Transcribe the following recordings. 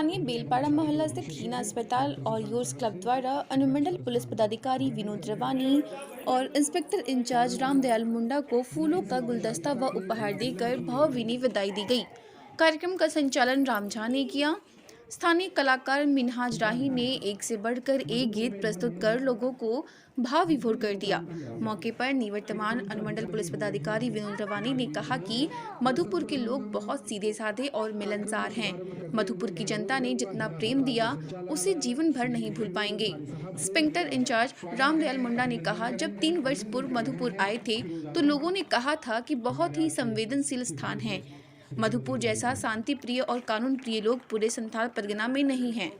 स्थानीय बेलपाड़ा मोहल्ला स्थित हीना अस्पताल और योर्स क्लब द्वारा अनुमंडल पुलिस पदाधिकारी विनोद रवानी और इंस्पेक्टर इंचार्ज रामदयाल मुंडा को फूलों का गुलदस्ता व उपहार देकर भावभीनी विदाई दी गई। कार्यक्रम का संचालन राम झा ने किया। स्थानीय कलाकार मिनहाज राही ने एक से बढ़कर एक गीत प्रस्तुत कर लोगों को भाव विभोर कर दिया। मौके पर निवर्तमान अनुमंडल पुलिस पदाधिकारी विनोद रवानी ने कहा कि मधुपुर के लोग बहुत सीधे साधे और मिलनसार हैं। मधुपुर की जनता ने जितना प्रेम दिया उसे जीवन भर नहीं भूल पाएंगे। इंस्पेक्टर इंचार्ज रामदयाल मुंडा ने कहा, जब 3 वर्ष पूर्व मधुपुर आए थे तो लोगों ने कहा था कि बहुत ही संवेदनशील स्थान है। मधुपुर जैसा शांति प्रिय और कानून प्रिय लोग पूरे संथाल परगना में नहीं हैं।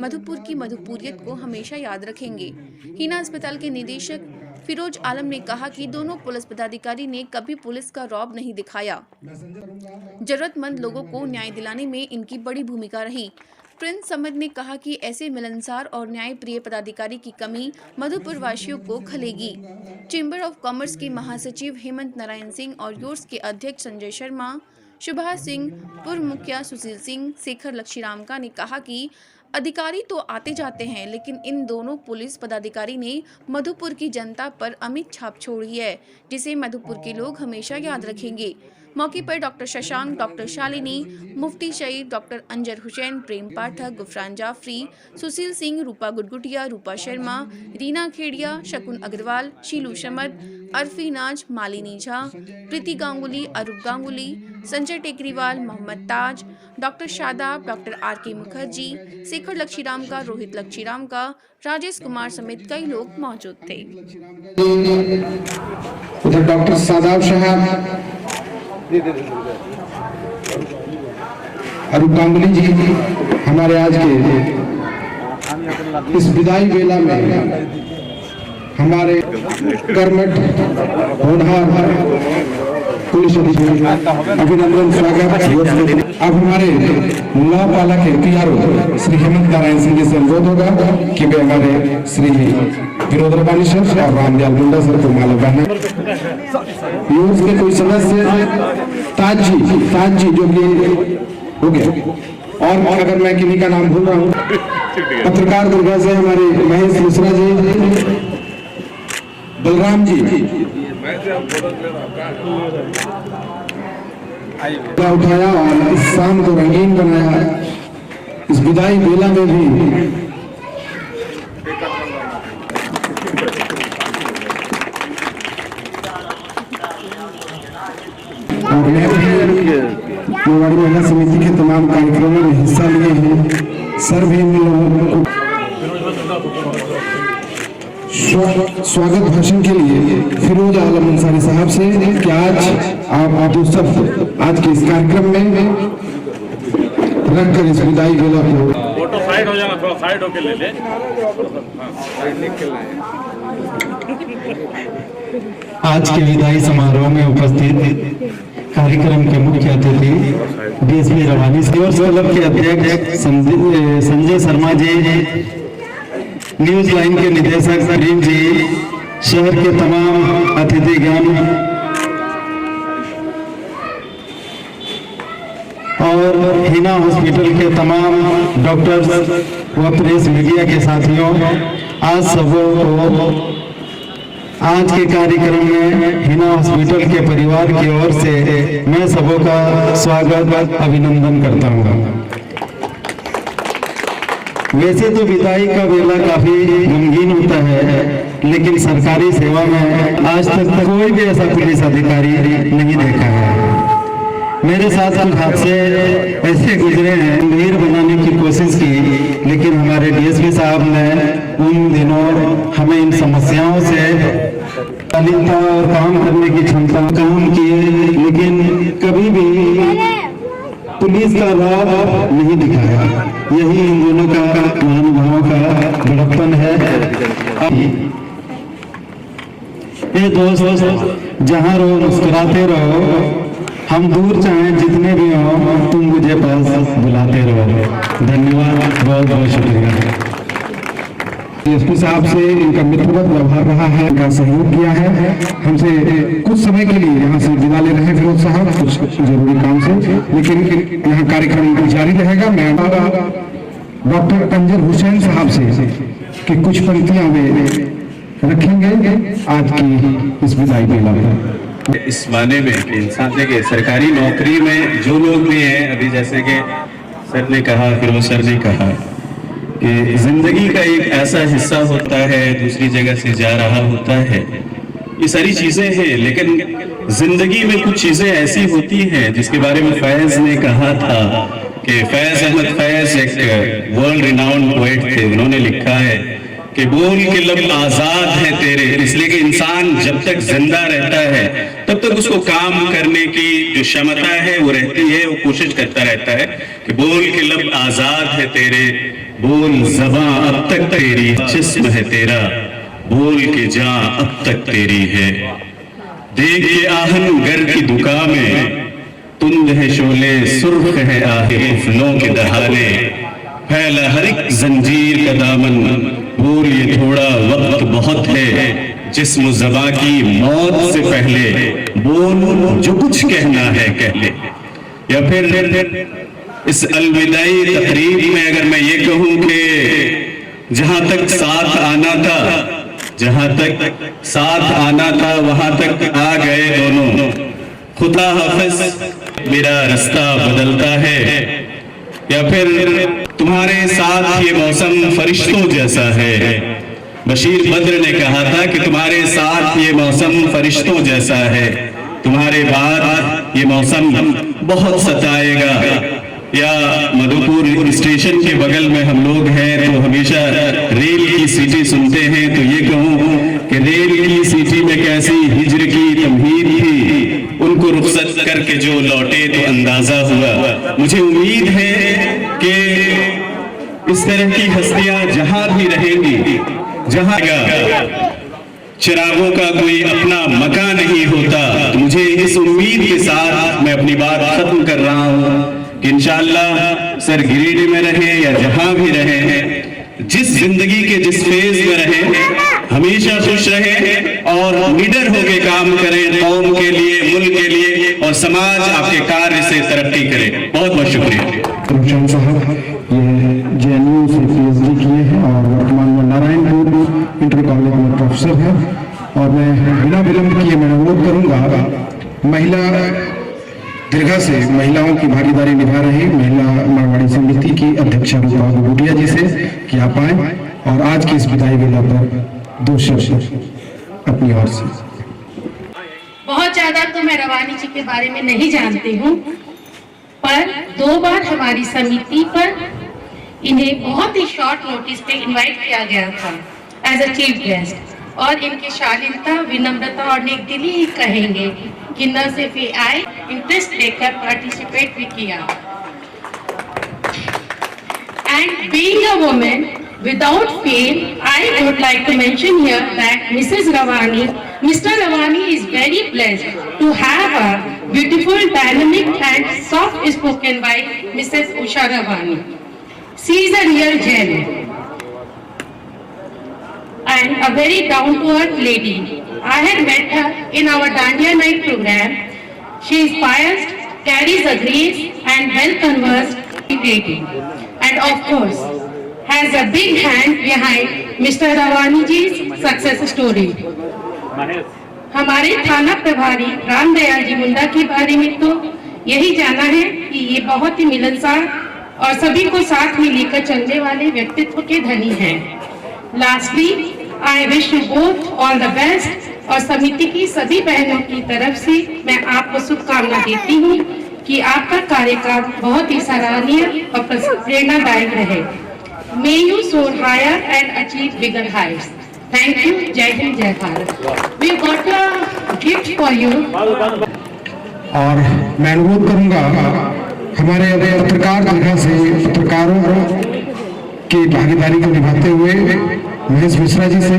मधुपुर की मधुपुरियत को हमेशा याद रखेंगे। हीना अस्पताल के निदेशक फिरोज आलम ने कहा कि दोनों पुलिस पदाधिकारी ने कभी पुलिस का रौब नहीं दिखाया। जरूरतमंद लोगों को न्याय दिलाने में इनकी बड़ी भूमिका रही। प्रिंस समद ने कहा कि ऐसे मिलनसार और न्याय प्रिय पदाधिकारी की कमी मधुपुर वासियों को खलेगी। चेंबर ऑफ कॉमर्स के महासचिव हेमंत नारायण सिंह और योर्स के अध्यक्ष संजय शर्मा, सुभाष सिंह, पूर्व मुखिया सुशील सिंह, शेखर लक्ष्मीरामका ने कहा कि अधिकारी तो आते जाते हैं, लेकिन इन दोनों पुलिस पदाधिकारी ने मधुपुर की जनता पर अमिट छाप छोड़ी है, जिसे मधुपुर के लोग हमेशा याद रखेंगे। मौके पर doctor Shashank, doctor Shalini, Mufti Shahid, doctor Anjar Hussain, Prem Pathak, Gufran Jafri, Sushil Singh, Rupa Gudgutiya, Rupa Sharma, Reena Khedia, Shakun Agarwal, Shilu Shamad, Arfi Naz, Malini Jha, Preeti Ganguly, Arup Ganguly, Sanjay Tekriwal, Mohammad Taj, doctor Shadab, doctor RK Mukherjee, Shekhar Laxmiramka, Rohit Laxmiramka, Rajesh Kumar समेत कई लोग मौजूद थे। उधर डॉक्टर शादाब साहब, अरूप गांगुली जी हमारे आज के इस विदाई वेला में हमारे कर्मठ होनहार पुलिस अधीक्षक अभिनंदन स्वागत। अब हमारे नौ पालक है PRO श्री हेमंत नारायण सिंह जी से अनुरोध होगा कि वे हमारे श्री विनोद रवानी सर और रामदयाल मुंडा सर को माला पहनाएं। यूथ के कोई सदस्य ताज जी जो कि हो गया, और अगर मैं किन्हीं का नाम भूल रहा हूँ, पत्रकार दुर्गा से हमारे महेश मिश्रा जी, बलराम जी उठाया और इस शाम को रंगीन बनाया। इस विदाई बेला में भी और मैं भी मेवाड़ी महिला समिति के तमाम कार्यक्रमों में हिस्सा लिए हैं। सर भी इन लोगों को स्वागत भाषण के लिए फिरोज आलम अंसारी साहब से कि आज आप दो सब आज के इस कार्यक्रम में रखकर इस विदाई बेला को फोटो साइड हो जाना, थोड़ा साइड होके ले ले। आज के विदाई समारोह में उपस्थित कार्यक्रम के मुख्य अतिथि DSP रवानी योर्स क्लब के अध्यक्ष संजय शर्मा जी, न्यूज लाइन के निदेशक प्रेम जी, शहर के तमाम अतिथिगण और हीना हॉस्पिटल के तमाम डॉक्टर्स व प्रेस मीडिया के साथियों, आज सबों को आज के कार्यक्रम में हीना हॉस्पिटल के परिवार की ओर से मैं सबों का स्वागत अभिनंदन करता हूँ। वैसे तो विदाई का वेला काफी गमगीन होता है, लेकिन सरकारी सेवा में आज तक कोई भी ऐसा पुलिस अधिकारी नहीं देखा है। मेरे साथ कुछ हादसे ऐसे गुजरे हैं, गंभीर बनाने की कोशिश की, लेकिन हमारे DSP साहब ने उन दिनों हमें इन समस्याओं से चालिता और काम करने की क्षमता काम किए, लेकिन कभी भी पुलिस का रौब नहीं दिखाया। यही इन दोनों का महानुभावों का बड़प्पन है। ये दोस्त जहाँ रहो मुस्कुराते रहो, हम दूर चाहें जितने भी हो, तुम मुझे पास बुलाते रहो। धन्यवाद, बहुत बहुत शुक्रिया। एसपी साहब से इनका मित्रवत व्यवहार रहा है, इनका सहयोग किया है। हमसे कुछ समय के लिए यहाँ से विदा ले रहे हैं फिरोज साहब कुछ जरूरी काम से, लेकिन यहाँ कार्यक्रम जारी रहेगा। मैं डॉक्टर अंजर हुसैन साहब से कि कुछ पंक्तियां वे रखेंगे आज की इस विदाई बेला में। इस माने में कि इंसान देखिए सरकारी नौकरी में जो लोग भी हैं, अभी जैसे कि सर ने कहा, फिरोज सर ने कहा कि जिंदगी का एक ऐसा हिस्सा होता है, दूसरी जगह से जा रहा होता है, ये सारी चीजें हैं। लेकिन जिंदगी में कुछ चीजें ऐसी होती हैं जिसके बारे में फैज ने कहा था कि फैज अहमद फैज एक वर्ल्ड रिनाउंड पोएट थे। उन्होंने लिखा है कि बोल के लब आजाद है तेरे, इसलिए कि इंसान जब तक जिंदा रहता है तब तक उसको काम करने की जो क्षमता है वो रहती है, वो कोशिश करता रहता है कि बोल के लब आजाद है तेरे, बोल ज़बां अब तक तेरी, जिस्म है तेरा, बोल के जां अब तक तेरी है। देख के आहन घर की दुकान में, तुंद है शोले सुर्ख है आहे फूलों के दहाने, फैला हर एक जंजीर का दामन, बोल ये थोड़ा वक्त बहुत है, जिस्म ज़बां की मौत से पहले, बोल जो कुछ कहना है कह ले। या फिर इस अलविदाई तकरीब में अगर मैं ये कहूं कि जहां तक साथ आना था, जहां तक साथ आना था वहां तक आ गए दोनों, खुदा हाफिज मेरा रास्ता बदलता है। या फिर तुम्हारे साथ ये मौसम फरिश्तों जैसा है, बशीर बद्र ने कहा था कि तुम्हारे साथ ये मौसम फरिश्तों जैसा है, तुम्हारे बाद ये मौसम बहुत सताएगा। या मधुपुर स्टेशन के बगल में हम लोग हैं तो हमेशा रेल की सीटी सुनते हैं, तो ये कहूँ कि रेल की सीटी में कैसी हिज्र की तमहीद थी, उनको रुखसत करके जो लौटे तो अंदाजा हुआ। मुझे उम्मीद है कि इस तरह की हस्तियां जहां भी रहेंगी, जहां चिरागों का कोई अपना मकान नहीं होता, तो मुझे इस उम्मीद के साथ मैं अपनी बात खत्म कर रहा हूँ कि इंशाअल्लाह सर गिरिडीह में रहे या जहां भी रहे हैं, जिस जिंदगी के जिस फेज में रहे, हमेशा खुश रहे और निडर होकर काम करें कौम के लिए, मुल्क के लिए, और समाज आपके कार्य से तरक्की करे। बहुत बहुत शुक्रिया। रुचन साहब ये JNU से PhD किए हैं और वर्तमान में नारायणपुर इंटर कॉलेज में प्रोफेसर हैं। और मैं बिना विलंब किए मैं अनुरोध करूंगा महिला दीर्घा से महिलाओं की भागीदारी निभा रही महिला मारवाड़ी समिति की अध्यक्षा रूपा गुडिया जी से कि आप आए और आज की इस विदाई वेला पर 2 शब्द अपनी ओर से। बहुत ज्यादा तो मैं रवानी जी के बारे में नहीं जानती हूँ, पर 2 बार हमारी समिति पर इन्हें बहुत ही शॉर्ट नोटिस पे इनवाइट किया गया था एज अ चीफ गेस्ट, और इनकी शालीनता, विनम्रता और नेकदिली ही कहेंगे कि न सिर्फ ये आए, इंटरेस्ट लेकर पार्टिसिपेट भी किया। And being a woman without fame, I would like to mention here that Mr. Ravani is very blessed to have a beautiful, dynamic and soft-spoken wife, Mrs. Usha Ravani. She is a real gem and a very down-to-earth lady. I had met her in our Dandiya night program. She is pious, carries a grace and well-conversed lady, and of course has a big hand behind Mr. Ravani ji's success story. हमारे थाना प्रभारी रामदयाल जी मुंडा के बारे में तो यही जाना है कि ये बहुत ही मिलनसार और सभी को साथ में लेकर चलने वाले व्यक्तित्व के धनी हैं। Lastly, I wish you both all the best और समिति की सभी बहनों की तरफ से मैं आपको शुभकामना देती हूँ कि आपका कार्यकाल बहुत ही सराहनीय और प्रेरणादायक रहे। May you soar higher and achieve bigger heights. Thank you. जय हिंद, जय Bharat. We got a gift for you. और मैं अनुरोध करूंगा हमारे पत्रकार दीर्घा से पत्रकारों की भागीदारी को निभाते हुए महेश मिश्रा जी से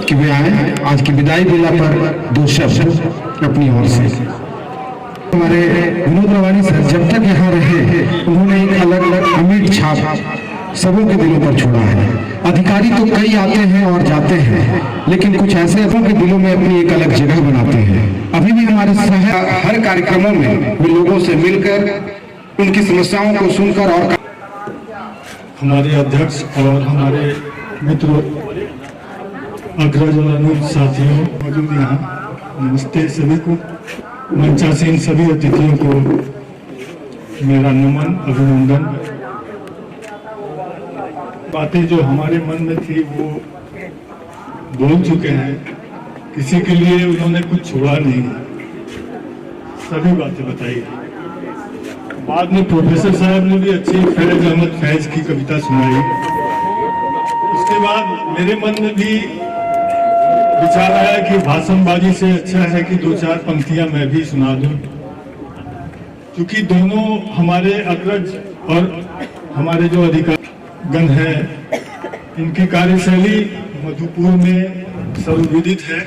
कि वे आए आज की विदाई बेला पर 2 शब्द अपनी ओर से। हमारे विनोद रवानी सर जब तक यहाँ रहे उन्होंने एक अलग अलग अमिट छाप सबों के दिलों पर छोड़ा है। अधिकारी तो कई आते हैं और जाते हैं, लेकिन कुछ ऐसे सबों के दिलों में अपनी एक अलग जगह बनाते हैं। अभी भी हमारे शहर हर कार्यक्रमों में वो लोगों से मिलकर उनकी समस्याओं को सुनकर और हमारे अध्यक्ष और हमारे मित्रों, अग्रज और अनुज साथियों मौजूद यहाँ, नमस्ते सभी को। मंचासीन सभी अतिथियों को मेरा नमन, अभिनंदन। बातें जो हमारे मन में थी वो बोल चुके हैं, किसी के लिए उन्होंने कुछ छोड़ा नहीं, सभी बातें बताई। बाद में प्रोफेसर साहब ने भी अच्छी फैज अहमद फैज की कविता सुनाई। उसके बाद मेरे मन में भी विचार आया कि भाषणबाजी से अच्छा है कि 2-4 पंक्तियां मैं भी सुना दूं, क्योंकि दोनों हमारे अग्रज और हमारे जो अधिकारीगण हैं, इनकी कार्यशैली मधुपुर में सर्वविदित है।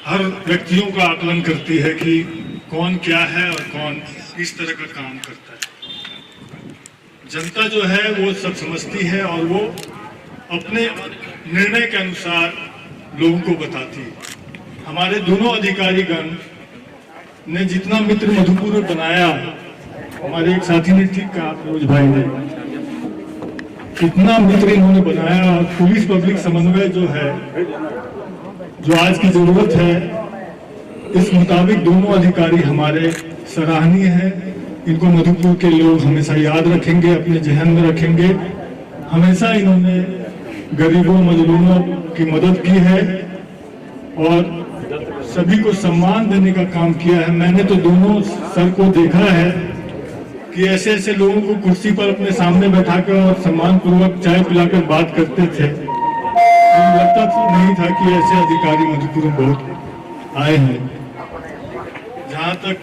हर व्यक्तियों का आकलन करती है कि कौन क्या है और कौन किस तरह का काम करता है। जनता जो है वो सब समझती है और वो अपने निर्णय के अनुसार लोगों को बताती है। हमारे दोनों अधिकारीगण ने जितना मित्र मधुपुर में बनाया, हमारे एक साथी ने ठीक कहा, फिरोज भाई ने, कितना मित्र इन्होंने बनाया। और पुलिस पब्लिक समन्वय जो है, जो आज की जरूरत है, इस मुताबिक दोनों अधिकारी हमारे सराहनीय हैं। इनको मधुपुर के लोग हमेशा याद रखेंगे, अपने जहन में रखेंगे। हमेशा इन्होंने गरीबों मजलूमों की मदद की है और सभी को सम्मान देने का काम किया है। मैंने तो दोनों सर को देखा है कि ऐसे ऐसे लोगों को कुर्सी पर अपने सामने बैठाकर और सम्मान पूर्वक चाय पिलाकर बात करते थे। मुझे लगता नहीं था कि ऐसे अधिकारी मधुपुर में बहुत आए हैं। जहाँ तक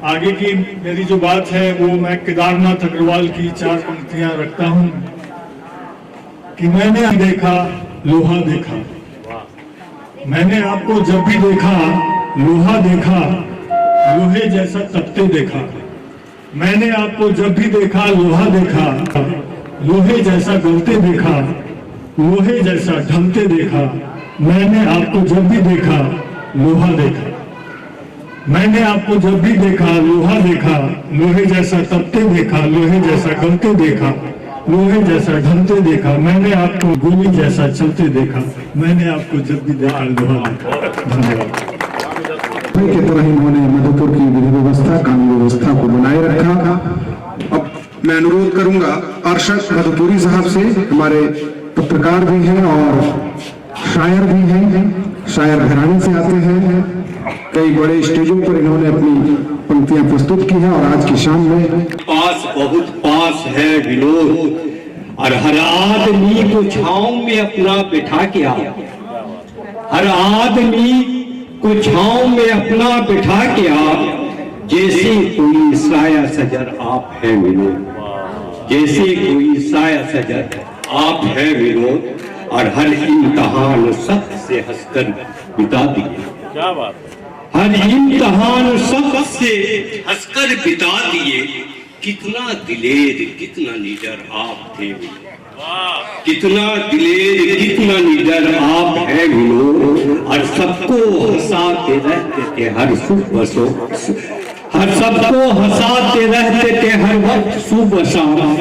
आगे की मेरी जो बात है, वो मैं केदारनाथ अग्रवाल की 4 पंक्तियां रखता हूँ कि मैंने देखा लोहा देखा, मैंने आपको जब भी देखा लोहा देखा, लोहे जैसा तपते देखा। मैंने आपको जब भी देखा लोहा देखा, लोहे जैसा गलते देखा, लोहे जैसा ढलते देखा। मैंने आपको जब भी देखा लोहा देखा, मैंने आपको जब भी देखा लोहा देखा, लोहे जैसा तपते देखा, लोहे जैसा गलते देखा, लोहे जैसा ढलते देखा। मैंने आपको गोली जैसा चलते देखा, मैंने आपको जब भी देखा लोहा देखा। धन्यवाद। की तरह इन्होंने मधुपुर की विधि व्यवस्था, कानून व्यवस्था को बनाए रखा। अब मैं अनुरोध करूंगा अर्शद मधुपुरी साहब से, हमारे पत्रकार भी हैं और शायर भी हैं, शायर घराने से आते हैं। कई बड़े स्टेजों पर इन्होंने अपनी पंक्तियां प्रस्तुत की हैं और आज की शाम में पास बहुत पास है विनोद, और हर आदमी को छांव में अपना बिठा के आओ, हर आदमी को छांव में अपना बिठा के आओ, जैसे कोई साया सजर आप है विनोद, जैसे कोई साया सजर आप है विनोद, और हर इम्तिहान सख्त से हंसकर बिता दिए। क्या बात, हर इम्तिहान सख्त से हंसकर बिता दिए। कितना दिलेर कितना निडर आप थे, कितना दिलेर कितना निडर आप है विनोद, और सबको हंसाते रहते थे हर सुबह सो, हर सबको हंसाते रहते थे हर वक्त सुबह शाम,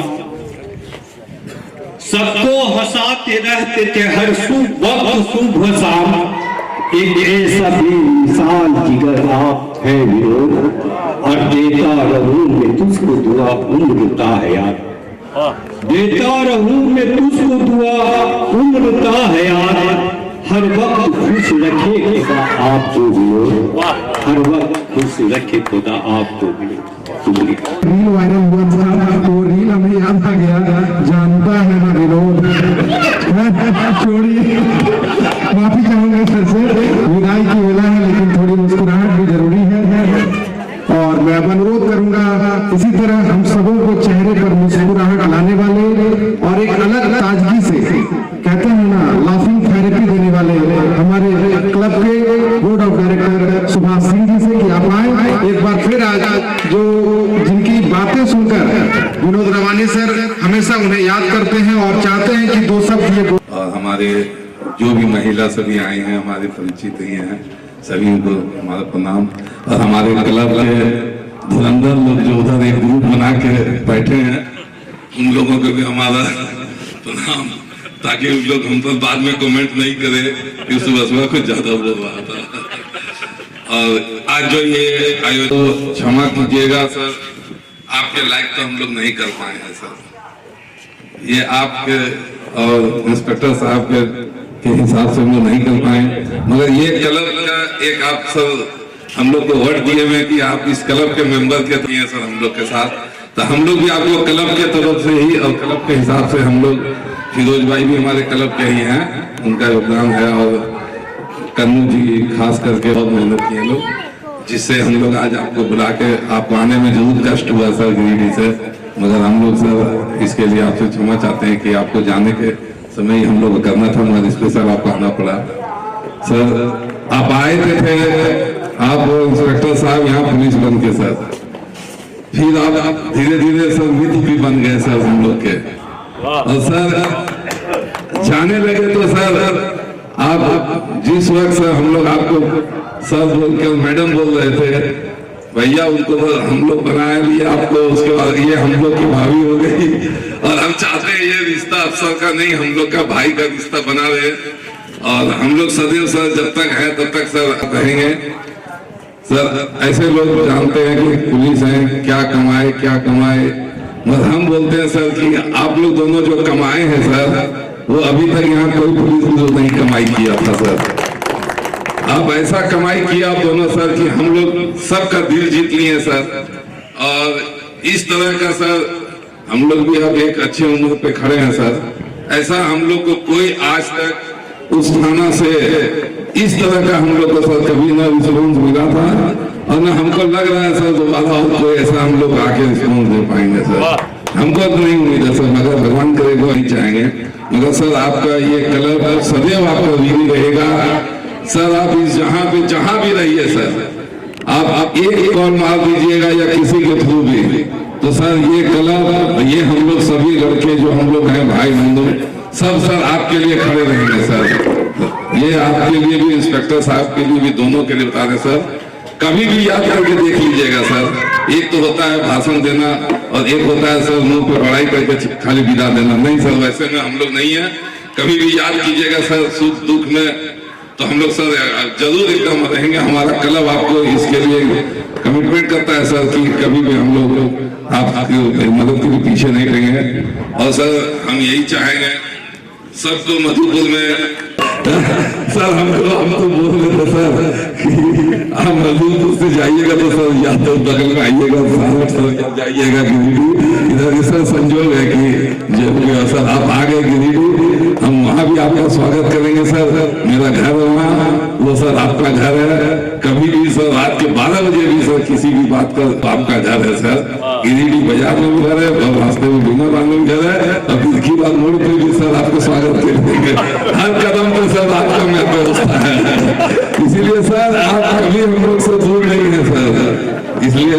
सबको हंसाते रहते थे हर सुबह शाम। एक ऐसा भी इंसान जिगर आप है विनोद, और देता रहूं मैं तुझको दुआ उम्र हयात, देता रहूं मैं तुझको दुआ उम्र हयात। हर वक्त खुश रखे खुदा आपको विनोद, हर वक्त खुश रखे खुदा आपको विनोद। रील वायरल हुआ था, तो रील हमें याद आ गया, जानता है ना विनोद। छोड़िए, माफी चाहूंगा सर से, विदाई की वेला है लेकिन थोड़ी मुस्कुराहट भी जरूरी है। और मैं अब अनुरोध करूंगा इसी तरह हम सबों को चेहरे पर मुस्कुराहट लाने वाले और एक अलग ताजगी से, कहते हैं ना, लाफिंग थेरेपी देने वाले हमारे क्लब के board of director Subhash Singh ji से कि आप आए एक बार फिर आज, जो जिनकी बातें सुनकर हमेशा उन्हें याद करते हैं और चाहते हैं कि दो शब्द ये और हमारे जो भी महिला सभी आए हैं, हमारे परिचित ही हैं, सभी को हमारा प्रणाम। और हमारे क्लब के धुरंधर लोग जो उधर एक ग्रुप बना के बैठे हैं, उन लोगों को भी हमारा प्रणाम, ताकि उन लोग हम पर बाद में कमेंट नहीं करे कि सुबह कुछ ज्यादा बोल रहा था। और आज जो ये आयोजन, क्षमा कीजिएगा सर, आपके लायक तो हम लोग नहीं कर पाए हैं सर। ये आपके और इंस्पेक्टर साहब के हिसाब से हम लोग नहीं कर पाए, मगर ये क्लब का एक आप सर हम लोग को वर्ड दिए हुए कि आप इस क्लब के मेंबर के दिए सर हम लोग के साथ, तो हम लोग भी आपको क्लब के तरफ से ही और क्लब के हिसाब से हम लोग, फिरोज भाई भी हमारे क्लब के ही हैं, उनका योगदान है, और कन्नू जी खास करके बहुत मेहनत किए लोग, जिससे हम लोग आज आपको बुला के आपको आने में जरूर कष्ट हुआ सर गिरिडीह से, मगर हम लोग सर इसके लिए आपसे क्षमा चाहते हैं कि आपको जाने के समय ही हम लोग करना था, मगर स्पेशल आपको आना पड़ा। सर आप आए थे आप इंस्पेक्टर साहब यहाँ पुलिस बन के सर, फिर आप धीरे धीरे सर मित्र भी बन गए सर हम लोग के, और सर जाने लगे तो सर आप जिस वक्त सर हम लोग आपको सर बोल के मैडम बोल रहे थे, भैया उनको हम लोग बनाया लिए आपको, उसके बाद ये हम लोग की भाभी हो गई, और हम चाहते हैं ये रिश्ता अफसर का नहीं, हम लोग का भाई का रिश्ता बना रहे, और हम लोग सदैव सर जब तक है तब तक सर रहेंगे। सर ऐसे लोग जानते हैं कि पुलिस है क्या कमाए, मगर हम बोलते हैं सर कि आप लोग दोनों जो कमाए हैं सर, वो अभी तक यहाँ कोई पुलिस नहीं कमाई किया था सर। आप ऐसा कमाई किया आप दोनों सर कि हम लोग सबका दिल जीत लिए सर, और इस तरह का सर हम लोग भी अब एक अच्छी उम्र पे खड़े हैं सर। ऐसा हम लोग को कोई आज तक उस थाना से इस तरह का हम लोग को सर कभी ना रिस्पॉन्स मिला था, और ना हमको लग रहा है सर दोबारा और कोई ऐसा हम लोग आके रिस्पॉन्स दे पाएंगे सर। हमको तो नहीं उम्मीद है सर, मगर भगवान करेगा नहीं चाहेंगे, मगर सर आपका ये क्लब सदैव आपका ऋणी रहेगा सर। आप इस जहाँ भी रहिए सर, आप एक कॉल मार दीजिएगा या किसी के थ्रू भी, तो सर ये क्लब, ये हम लोग सभी लड़के जो हम लोग हैं भाई बंधु सब सर आपके लिए खड़े रहेंगे सर। ये आपके लिए भी, इंस्पेक्टर साहब के लिए भी, दोनों के लिए बता दें सर, कभी भी याद करके देख लीजिएगा सर। एक तो होता है भाषण देना और एक होता है सर मुंह पे बड़ाई करके खाली विदा देना, नहीं सर वैसे में हम लोग नहीं है। कभी भी याद कीजिएगा सर सुख दुख में, तो हम लोग सर जरूर एकदम रहेंगे। हमारा क्लब आपको इसके लिए कमिटमेंट करता है सर कि कभी भी हम लोग आपकी मदद के लिए पीछे नहीं रहेंगे। और सर हम यही चाहेंगे सबको मधुपुर में सर हम तो बोल रहे थे सर कि आप मधुपुर से जाइएगा तो सर या तो बगल में आइएगा सर जाइएगा गिरिडीह, इधर सर संजोग है कि जब सर आप आ गए गिरिडीह, हम वहाँ भी आपका स्वागत करेंगे सर। मेरा घर है वहाँ, वो सर आपका घर है। कभी भी सर रात के 12 बजे भी सर किसी भी बात का आपका घर है सर। गिरिडीह बाजार में भी घर है और रास्ते में बिना बांध में घर है, और की बात मोड़ पे भी सर आपको स्वागत करेंगे। हर कदम पे सर आपका व्यवस्था है, इसीलिए सर आप कभी हम लोग से दूर नहीं है सर। इसलिए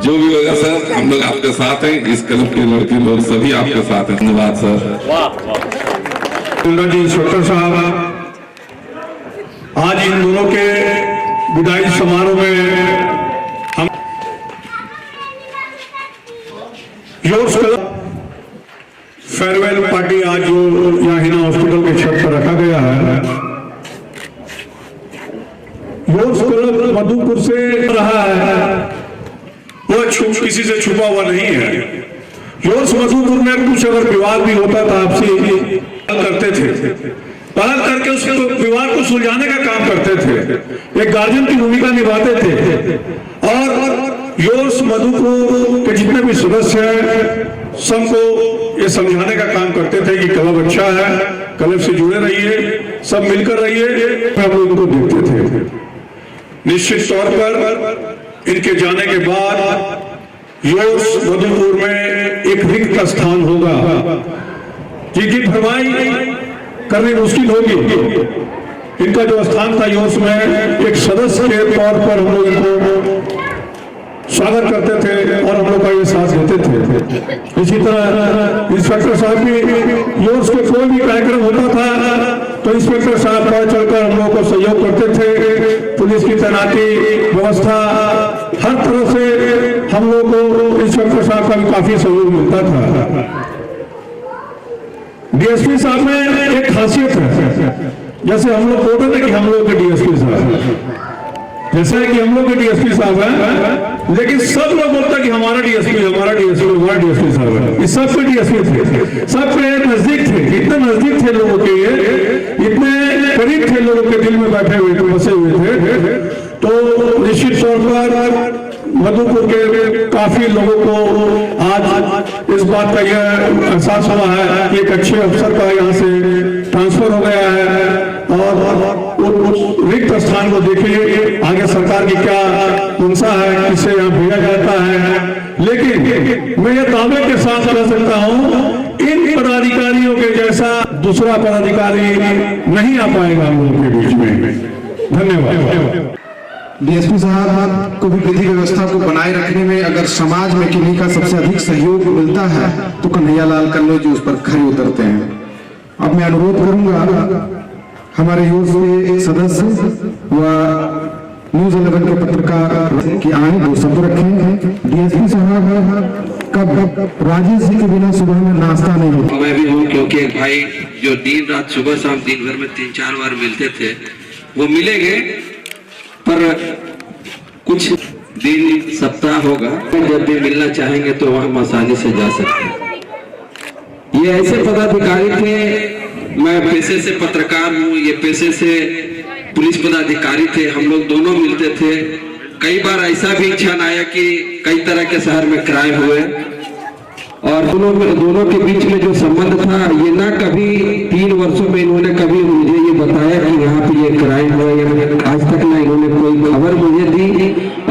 जो भी होगा सर हम लोग आपके साथ हैं, इस क्लब के लड़के लोग सभी आपके साथ हैं। धन्यवाद सर। जी इंस्पेक्टर साहब, आज इन दोनों के विदाई समारोह में हम योर्स क्लब फेयरवेल पार्टी आज जो यहाँ हिना हॉस्पिटल के छत पर रखा गया है, योर्स क्लब मधुपुर से रहा है, वो किसी से छुपा हुआ नहीं है। योर्स मधुपुर में कुछ अगर विवाद भी होता था आपसे करते थे, पहल करके उस विवाद को सुलझाने का काम करते थे, एक गार्जियन की भूमिका निभाते थे। और योर्स मधुपुर के जितने भी सदस्य हैं सबको ये समझाने का काम करते थे कि क्लब अच्छा है, क्लब से जुड़े रहिए, सब मिलकर रहिए। हम लोग इनको देखते थे। निश्चित तौर पर इनके जाने के बाद योर्स मधुपुर में एक रिक्त स्थान होगा, जिनकी भरपाई करनी मुश्किल होगी। इनका जो स्थान था योर्स में एक सदस्य के तौर पर हम लोग इनको स्वागत करते थे और हम लोग का ये साथ देते थे। इसी तरह इंस्पेक्टर साहब भी योर्स के कोई भी कार्यक्रम होता था तो इंस्पेक्टर साहब बढ़ चढ़कर हम लोग को सहयोग करते थे। पुलिस की तैनाती व्यवस्था हर तरह से हम लोग को इंस्पेक्टर साहब का भी काफी सहयोग मिलता था। डीएसपी साहब में एक खासियत है, जैसे हम लोग बोलते थे कि हम लोग के डीएसपी साहब, जैसा है कि हम लोग के डीएसपी साहब है, लेकिन सब लोग बोलते कि हमारा डीएसपी साहब है। इस सब के डीएसपी थे, सबके नजदीक थे, इतने नजदीक थे लोगों के, इतने करीब थे लोगों के दिल में बैठे हुए थे, बसे हुए थे। तो निश्चित तौर पर मधुपुर के काफी लोगों को आज इस बात का यह एहसास हुआ है कि एक अच्छे अफसर का यहाँ से ट्रांसफर हो गया है और उस रिक्त स्थान को देखिए आगे सरकार की क्या मंशा है, किसे यहाँ भेजा जाता है। लेकिन मैं ये दावे के साथ कह सकता हूँ इन पदाधिकारियों के जैसा दूसरा पदाधिकारी नहीं आ पाएगा हम लोगों के बीच में। धन्यवाद। डीएसपी साहब को भी विधि व्यवस्था को बनाए रखने में अगर समाज में किन्हीं का सबसे अधिक सहयोग मिलता है तो कन्हैया लाल कन्नौज जी उस पर खड़े उतरते हैं। अब मैं अनुरोध करूंगा हमारे यूथ के सदस्य व न्यूज 11 के पत्रकार की आए वो शब्द रखें। डीएसपी साहब कब राजेश जी के बिना सुबह में नाश्ता नहीं होता। मैं भी हूँ, क्योंकि एक भाई जो दिन रात सुबह शाम दिन भर में 3-4 बार मिलते थे वो मिलेंगे, पर कुछ दिन सप्ताह होगा जब भी मिलना चाहेंगे तो वहाँ आसानी से जा सकते हैं। ये ऐसे पदाधिकारी थे, मैं पेशे से पत्रकार हूँ, ये पेशे से पुलिस पदाधिकारी थे, हम लोग दोनों मिलते थे। कई बार ऐसा भी क्षण आया कि कई तरह के शहर में क्राइम हुए और दोनों के बीच में जो संबंध था ये ना कभी 3 वर्षों में इन्होंने कभी मुझे ये बताया कि यहाँ पे ये क्राइम हुआ, या आज तक ना इन्होंने कोई खबर मुझे दी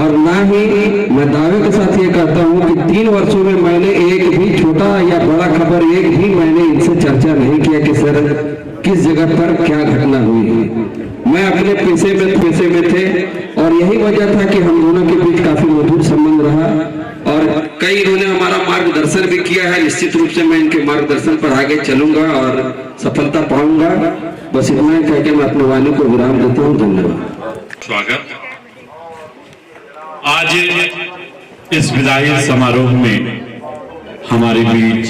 और ना ही मैं दावे के साथ ये कहता हूँ कि 3 वर्षों में मैंने एक भी छोटा या बड़ा खबर एक भी मैंने इनसे चर्चा नहीं किया कि सर किस जगह पर क्या घटना हुई है। मैं अपने पेशे में थे और यही वजह था कि हम दोनों के बीच काफी मधुर संबंध रहा और कई इन्होंने हमारा मार्गदर्शन भी किया है। निश्चित रूप से मैं इनके मार्गदर्शन पर आगे चलूंगा और सफलता पाऊंगा। बस इतना ही कह के मैं अपने वाणी को विराम देता हूँ। धन्यवाद। स्वागत। आज इस विदाई समारोह में हमारे बीच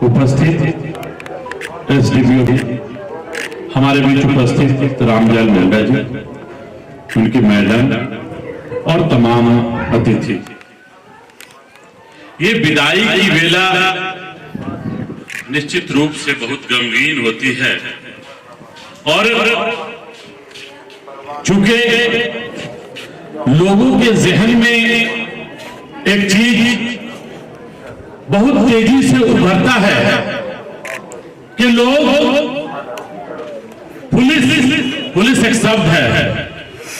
उपस्थित एसडीपीओ, हमारे बीच उपस्थित रामदयाल मुंडा जी, उनकी मैडम और तमाम अतिथि। ये विदाई की वेला निश्चित रूप से बहुत गमगीन होती है और चूंकि लोगों के जहन में एक चीज बहुत तेजी से उभरता है कि लोग पुलिस एक शब्द है,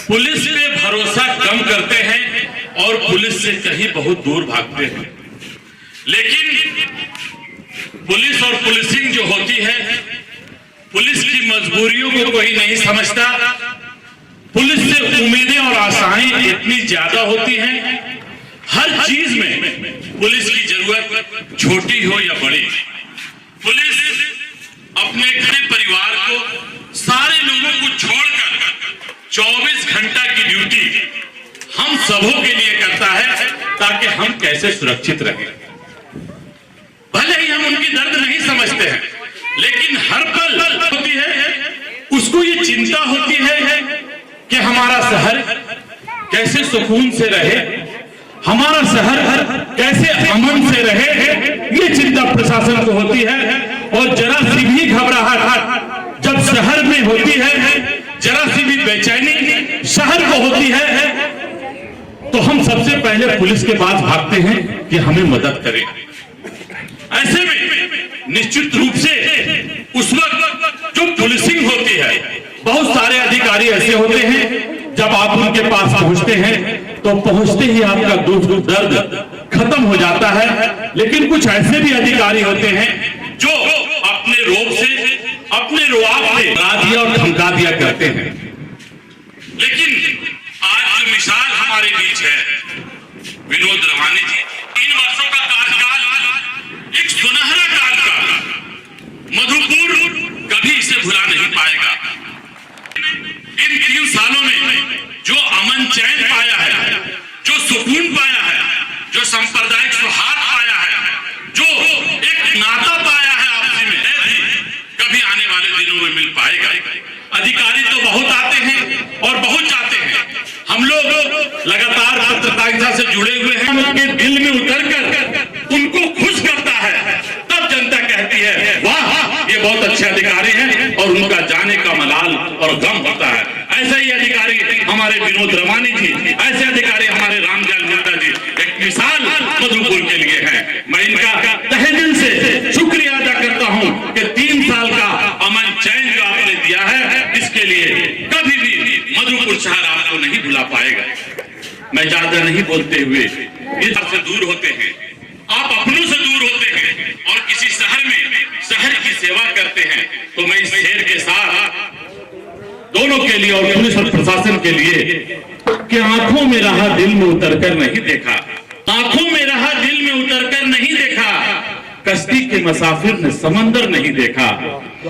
पुलिस पे भरोसा कम करते हैं और पुलिस से कहीं बहुत दूर भागते हैं। लेकिन पुलिस और पुलिसिंग जो होती है, पुलिस की मजबूरियों को कोई नहीं समझता। पुलिस से उम्मीदें और आशाएं इतनी ज्यादा होती हैं, हर चीज में पुलिस की जरूरत छोटी हो या बड़ी। पुलिस अपने घर परिवार को, सारे लोगों को छोड़कर 24 घंटा की ड्यूटी हम सबों के लिए करता है ताकि हम कैसे सुरक्षित रहें। भले ही हम उनकी दर्द नहीं समझते हैं, लेकिन हर पल होती है, उसको ये चिंता होती है कि हमारा शहर कैसे सुकून से रहे, हमारा शहर कैसे अमन से रहे, ये चिंता प्रशासन को होती है। और जरा सी भी घबराहट जब शहर में होती है, जरा सी भी बेचैनी शहर को होती है, तो हम सबसे पहले पुलिस के पास भागते हैं कि हमें मदद करे। ऐसे में निश्चित रूप से उस वक्त जो पुलिसिंग होती है, बहुत सारे अधिकारी ऐसे होते हैं जब आप उनके पास पहुंचते हैं तो पहुंचते ही आपका दुख दर्द खत्म हो जाता है। लेकिन कुछ ऐसे भी अधिकारी होते हैं जो अपने रोब से, अपने रुआब से डरा दिया और धमका दिया करते हैं। लेकिन आज जो मिसाल हमारे बीच है विनोद रवानी जी, 3 वर्षों का कार्यकाल एक सुनहरा काल का, मधुपुर कभी इसे भुला नहीं पाएगा। इन 3 सालों में जो अमन चैन पाया है, जो सुकून पाया है, जो सांप्रदायिक सौहार्द पाया है, जो एक नाता पाया है आपसी में, कभी आने वाले दिनों में मिल पाएगा। अधिकारी तो बहुत आते हैं और बहुत जाते हैं, हम लोग लगातार पत्रकारिता से जुड़े हुए हैं, उनके दिल में उतरकर उनको खुश करता है, तब जनता कहती है वाह ये बहुत अच्छे अधिकारी हैं, और उनका जाने का मलाल और गम होता है। ऐसे ही अधिकारी हमारे विनोद रवानी जी, ऐसे अधिकारी हमारे रामदयाल मुंडा जी एक मिसाल मधुपुर के लिए है। मैं इनका तहे दिल से शुक्रिया अदा करता हूं कि 3 साल का अमन चैन जो आपने दिया है, इसके लिए कभी भी मधुपुर शहर आपको नहीं भुला पाएगा। मैं ज्यादा नहीं बोलते हुए इस से दूर होते हैं, आप अपनों से दूर होते हैं और किसी शहर में शहर की सेवा करते हैं, तो मैं इस शेर के साथ दोनों के लिए और पुलिस और प्रशासन के लिए कि आंखों में रहा दिल में उतरकर नहीं देखा, आंखों में रहा दिल में उतरकर नहीं देखा, कश्ती के मुसाफिर ने समंदर नहीं देखा,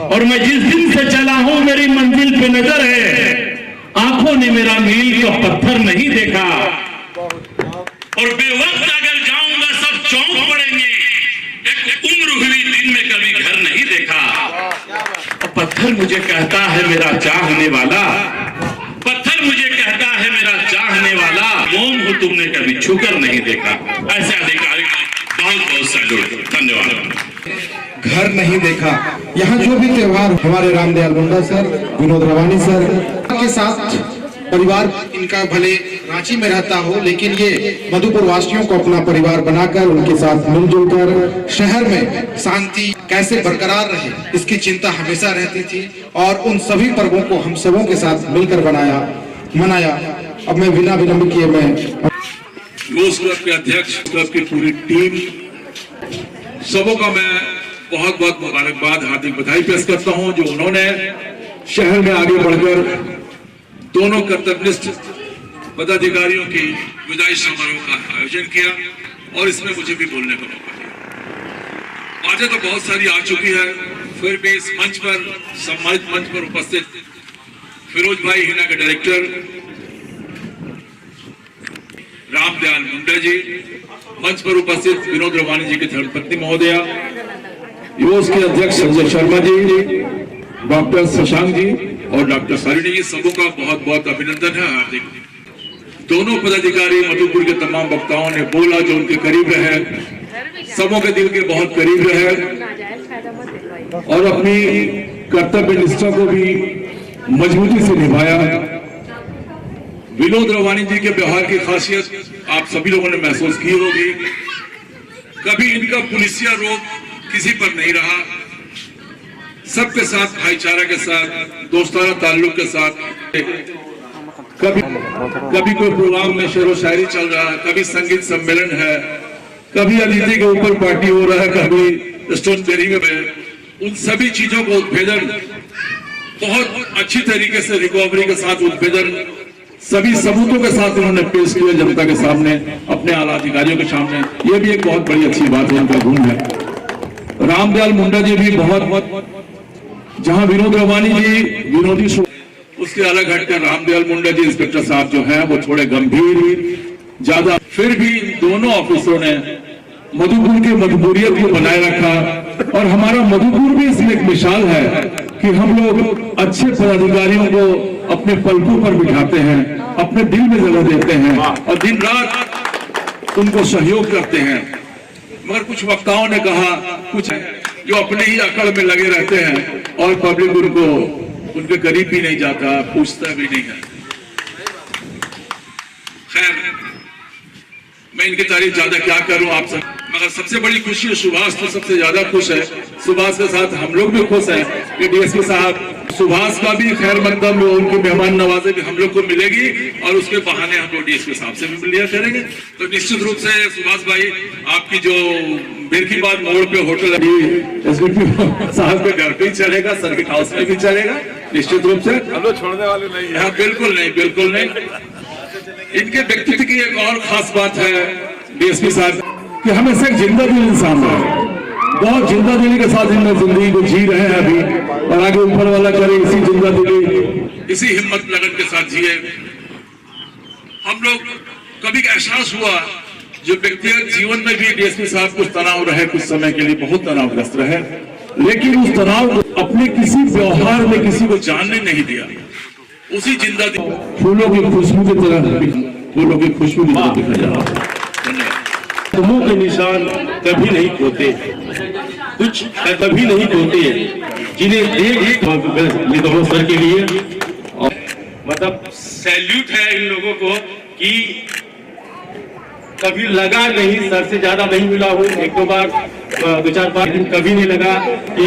और मैं जिस दिन से चला हूं मेरी मंजिल पे नजर है, आंखों ने मेरा मील का पत्थर नहीं देखा, और बेवक्त अगर जाऊंगा सब चौंक पड़ेंगे, एक उम्र हुई दिन में कभी घर नहीं देखा, और पत्थर मुझे कहता है मेरा चाहने वाला, पत्थर मुझे कहता है मेरा चाहने वाला, मोम हो तुमने कभी छूकर नहीं देखा। ऐसे अधिकारी को बहुत बहुत सैल्यूट, धन्यवाद। घर नहीं देखा, यहाँ जो भी त्योहार हमारे रामदयाल मुंडा सर, विनोद रवानी सर के साथ परिवार, इनका भले रांची में रहता हो, लेकिन ये मधुपुर वासियों को अपना परिवार बनाकर उनके साथ मिलजुल कर शहर में शांति कैसे बरकरार रहे, इसकी चिंता हमेशा रहती थी, और उन सभी पर्वों को हम सबों के साथ मिलकर मनाया। अब मैं बिना विलंब किए मैं रोज क्लब के अध्यक्ष, क्लब की पूरी टीम, सबों का मैं बहुत बहुत मुबारकबाद, हार्दिक बधाई पेश करता हूं, जो उन्होंने शहर में आगे बढ़कर दोनों कर्तव्यनिष्ठ पदाधिकारियों की विदाई समारोह का आयोजन किया, और इसमें मुझे भी बोलने का मौका दिया। आज तो बहुत सारी आ चुकी है, फिर भी इस मंच पर, सम्मानित मंच पर उपस्थित फिरोज भाई हिना के डायरेक्टर रामदयाल मुंडा जी, मंच पर उपस्थित विनोद रवानी जी की धर्मपत्नी महोदया, यूएस के अध्यक्ष संजय शर्मा जी, डॉक्टर शशांक जी और डॉक्टर सारिणी जी, सबों का बहुत बहुत अभिनंदन है, हार्दिक। दोनों पदाधिकारी, मधुपुर के तमाम वक्ताओं ने बोला जो उनके करीब रहे, सबों के दिल के बहुत करीब रहे, और अपनी कर्तव्य निष्ठा को भी मजबूती से निभाया। विनोद रवानी जी के व्यवहार की खासियत आप सभी लोगों ने महसूस की होगी, कभी इनका पुलिसिया रोब किसी पर नहीं रहा, सबके साथ भाईचारा के साथ, दोस्ताना ताल्लुक के साथ, कभी कोई प्रोग्राम में शेरो शायरी चल रहा है, कभी संगीत सम्मेलन है, कभी अतिथि के ऊपर पार्टी हो रहा है, कभी स्टोन बेरिंग में, उन सभी चीजों को उद्भेदन बहुत अच्छी तरीके से, रिकवरी के साथ उद्भेदन सभी सबूतों के साथ उन्होंने पेश किया जनता के सामने, अपने आला अधिकारियों के सामने। ये भी एक बहुत बड़ी अच्छी बात है, उनका गुण है। रामदयाल मुंडा जी भी बहुत, जहां विनोद रवानी जी विनोदी, उसके अलग हटकर रामदयाल मुंडा जी इंस्पेक्टर साहब जो है वो थोड़े गंभीर ज्यादा, फिर भी दोनों ऑफिसरों ने मधुपुर की मजबूरियत को बनाए रखा, और हमारा मधुपुर भी इसमें एक मिसाल है कि हम लोग अच्छे पदाधिकारियों को अपने पलकों पर बिठाते हैं, अपने दिल में जगह देते हैं, और दिन रात उनको सहयोग करते हैं। मगर कुछ वक्ताओं ने कहा, कुछ जो अपने ही अकड़ में लगे रहते हैं, और पब्लिक उनको उनके करीब भी नहीं जाता, पूछता भी नहीं है। खैर, मैं इनकी तारीफ ज्यादा क्या करूं आप सब, मगर सबसे बड़ी खुशी है, सुभाष तो सबसे ज्यादा खुश है, सुभाष के साथ हम लोग भी खुश हैं कि डीएसपी साहब, सुभाष का भी खैर मकदम, उनके मेहमान नवाजे भी हम लोग को मिलेगी, और उसके बहाने हम लोग डीएसपी साहब से भी मिल लिया करेंगे। तो निश्चित रूप से सुभाष भाई, आपकी जो बिरकीबाद मोड़ पे होटल एसडीपी साहब के घर पे ही चलेगा, सर्किट हाउस में भी चलेगा, निश्चित रूप से हम लोग छोड़ने वाले नहीं है। बिल्कुल नहीं, बिल्कुल नहीं। इनके व्यक्तित्व की एक और खास बात है, डीएसपी साहब कि हमेशा एक जिंदा दिल इंसान है, बहुत जिंदा दिली के साथ हम जिंदगी को जी रहे हैं अभी, और आगे ऊपर वाला करे इसी जिंदा दिली, इसी हिम्मत लगन के साथ जिए। हम लोग कभी एहसास हुआ जो व्यक्तिगत जीवन में भी डीएसपी साहब कुछ तनाव रहे, कुछ समय के लिए बहुत तनावग्रस्त रहे, लेकिन उस तनाव को अपने किसी व्यवहार में किसी को जानने नहीं दिया। उसी जिंदा फूलों की खुशबू की तरह, फूलों की खुशबू की तरह दिखा जा रहा है। मुंह के निशान कभी नहीं खोते, कुछ कभी नहीं खोते, जिन्हें देख सर के लिए मतलब सैल्यूट है इन लोगों को कि कभी लगा नहीं, सर से ज्यादा नहीं मिला हूँ, एक दो बार 2-4 बार, लेकिन कभी नहीं लगा कि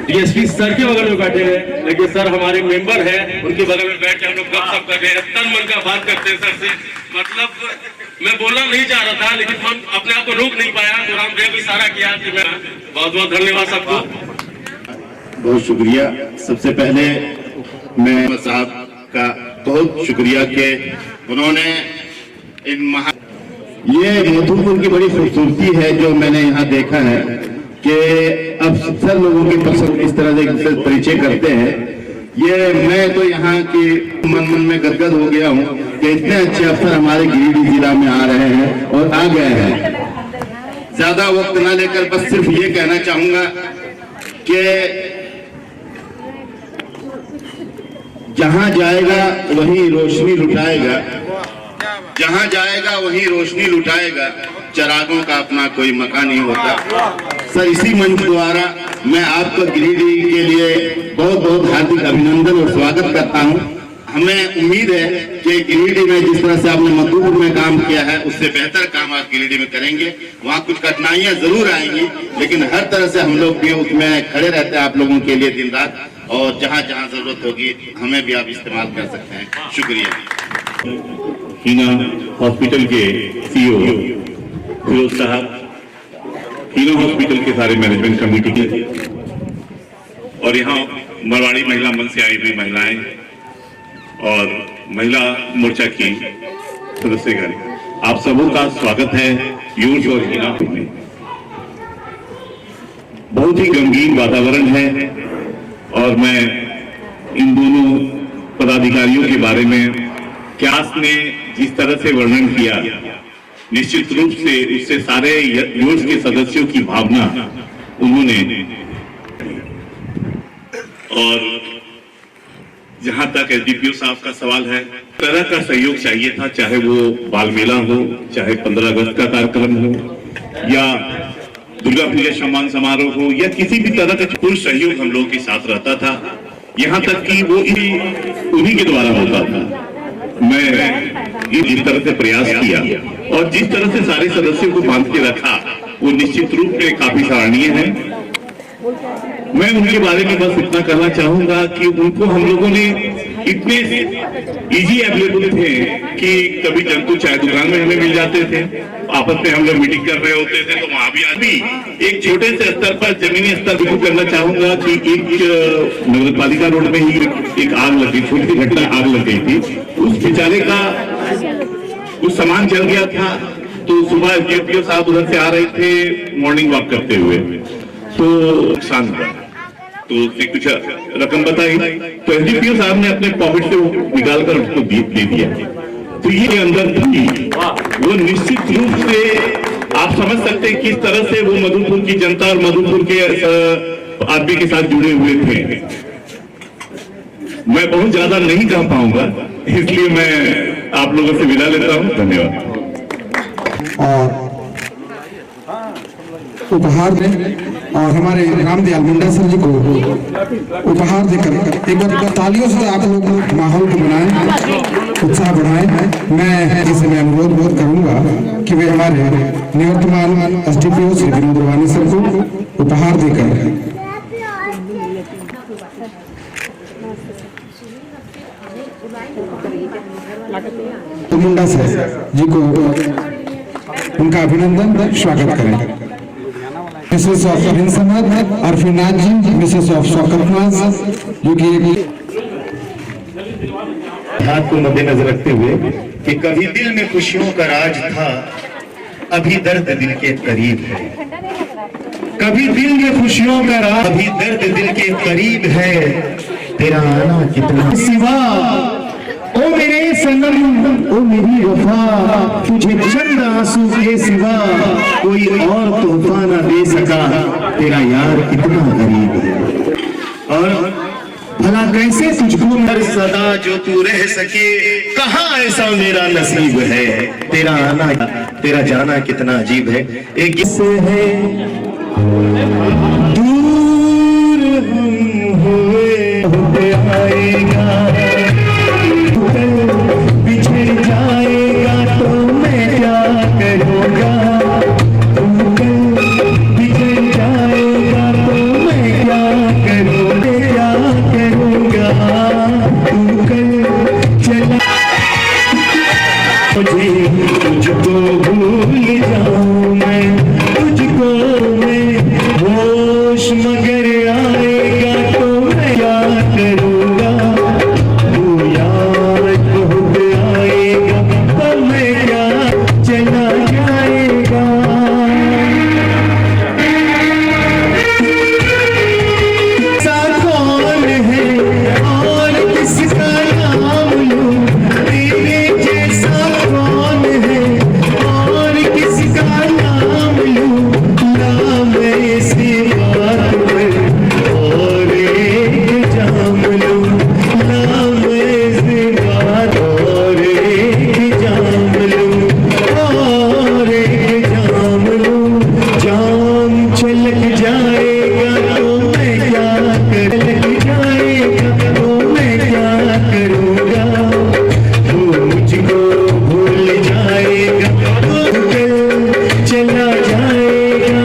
डीएसपी सर के बगल में बैठे हैं, लेकिन सर हमारे मेंबर हैं, उनके बगल में बैठ के हम लोग गपशप कर रहे हैं, तन मन का बात करते हैं सर से। मतलब मैं बोलना नहीं चाह रहा था, लेकिन मन अपने आप को रोक नहीं पाया, तो रामदेव भी इशारा किया कि मैं बहुत बहुत धन्यवाद सबको, बहुत शुक्रिया। सबसे पहले मैं साहब का बहुत शुक्रिया कि उन्होंने ये मधुपुर की बड़ी खूबसूरती है जो मैंने यहाँ देखा है कि अब सब लोगों की पसंद इस तरह से परिचय करते हैं। ये मैं तो यहाँ की मन में गदगद हो गया हूँ कि इतने अच्छे अफसर हमारे गिरिडीह जिला में आ रहे हैं और आ गए हैं। ज्यादा वक्त ना लेकर बस सिर्फ ये कहना चाहूंगा कि जहां जाएगा वहीं रोशनी लुटाएगा, जहां जाएगा वहीं रोशनी लुटाएगा, चरागों का अपना कोई मकान नहीं होता। सर, इसी मंच द्वारा मैं आपको गिरिडीह के लिए बहुत बहुत हार्दिक अभिनंदन और स्वागत करता हूं। हमें उम्मीद है कि गिरिडीह में जिस तरह से आपने मधुपुर में काम किया है उससे बेहतर काम आप गिरिडीह में करेंगे। वहाँ कुछ कठिनाइयां जरूर आएंगी, लेकिन हर तरह से हम लोग भी उसमें खड़े रहते हैं आप लोगों के लिए दिन रात, और जहाँ जहाँ जरूरत होगी हमें भी आप इस्तेमाल कर सकते हैं। शुक्रिया। हीना हॉस्पिटल के सीईओ फिरोज साहब, हीना हॉस्पिटल के सारे मैनेजमेंट कमेटी के, और यहाँ मरवाड़ी महिला मंच से आई हुई महिलाएं और महिला मोर्चा की सदस्यगण, आप सबों का स्वागत है यूज और हीना में। बहुत ही गंभीर वातावरण है और मैं इन दोनों पदाधिकारियों के बारे में क्यास ने जिस तरह से वर्णन किया, निश्चित रूप से उससे सारे यूज के सदस्यों की भावना उन्होंने, और जहां तक एसडीपीओ साहब का सवाल है, तरह का सहयोग चाहिए था, चाहे वो बाल मेला हो, चाहे 15 अगस्त का कार्यक्रम हो, या दुर्गा पूजा सम्मान समारोह हो, या किसी भी तरह का पूर्ण सहयोग हम लोगों के साथ रहता था। यहाँ तक कि वो उन्हीं के द्वारा होता था। मैं जिस तरह से प्रयास किया और जिस तरह से सारे सदस्यों को बांध के रखा, वो निश्चित रूप में काफी सराहनीय है। मैं उनके बारे में बस इतना कहना चाहूंगा कि उनको हम लोगों ने इतने इजी अवेलेबल थे कि कभी जंतु चाय दुकान में हमें मिल जाते थे, आपस में हम लोग मीटिंग कर रहे होते थे तो वहां भी आदमी एक छोटे से स्तर पर जमीनी स्तर पर करना चाहूंगा कि एक नगर पालिका रोड में ही एक आग लगी, छोटी सी घटना आग लग गई थी, उस बेचारे का कुछ सामान जल गया था, तो सुबह एसडीपीओ साहब उधर से आ रहे थे मॉर्निंग वॉक करते हुए, तो नुकसान हुआ, तो उसने कुछ रकम बताई, तो एसडीपीओ साहब ने अपने पॉकेट से वो निकाल कर उसको दे दिया। तो ये अंदर थी, वो निश्चित रूप से आप समझ सकते हैं किस तरह से वो मधुपुर की जनता और मधुपुर के आदमी के साथ जुड़े हुए थे। मैं बहुत ज्यादा नहीं कह पाऊंगा, इसलिए मैं आप लोगों से विदा लेता हूं। धन्यवाद। और उपहार दें और हमारे रामदयाल मुंडा सर जी को उपहार देकर एक बार तालियों से आप लोग माहौल को बनाएं, उत्साह बढ़ाएं। मैं इसे मैं अनुरोध करूंगा कि वे हमारे निवर्तमान एसडीपीओ श्री विनोद रवानी सर को उपहार देकर मुंडा सर जी को उनका अभिनंदन स्वागत करें। Mrs of Insmat Arfinaz ji, Mrs of Shaukatnaz, जो कि हाथ को मद्देनजर रखते हुए कि कभी दिल में खुशियों का राज था, अभी दर्द दिल के करीब है, कभी दिल में खुशियों का राह, अभी दर्द दिल के करीब है, तेरा आना कितना सिवा, ओ मेरे सनम, ओ मेरी वफा, तुझे चंद आंसू के सिवा कोई और तोहफा ना दे सका, तेरा यार कितना गरीब है। और भला कैसे तुझको मर सदा जो तू रह सके, कहाँ ऐसा मेरा नसीब है, तेरा आना तेरा जाना कितना अजीब है। एक किस्से है दूर हम हुए आएगा, बिछड़ जाएगा तो मैं क्या करूँगा, बिछड़ जाएगा तो मैं क्या करूँगा, तू कल चला मुझे, तुझको भूल जाऊं मैं, तुझको मैं होश मगर आएगा तो मैं क्या करूँगा, तू याद बहुत आएगा तो मैं क्या चला जाएगा। कौन है और किसका नाम लूं, तेरे जैसा कौन है और किसका नाम लूं, नाम ऐसी बात पर और एक जाम लूं, नाम ऐसी बात और एक जाम लूं, और एक जाम लूं, जाम छलक जाएगा तो मैं क्या छलक जाएगा तो मैं क्या करूँगा, वो मुझको भूल जाएगा तो कल चला जाएगा।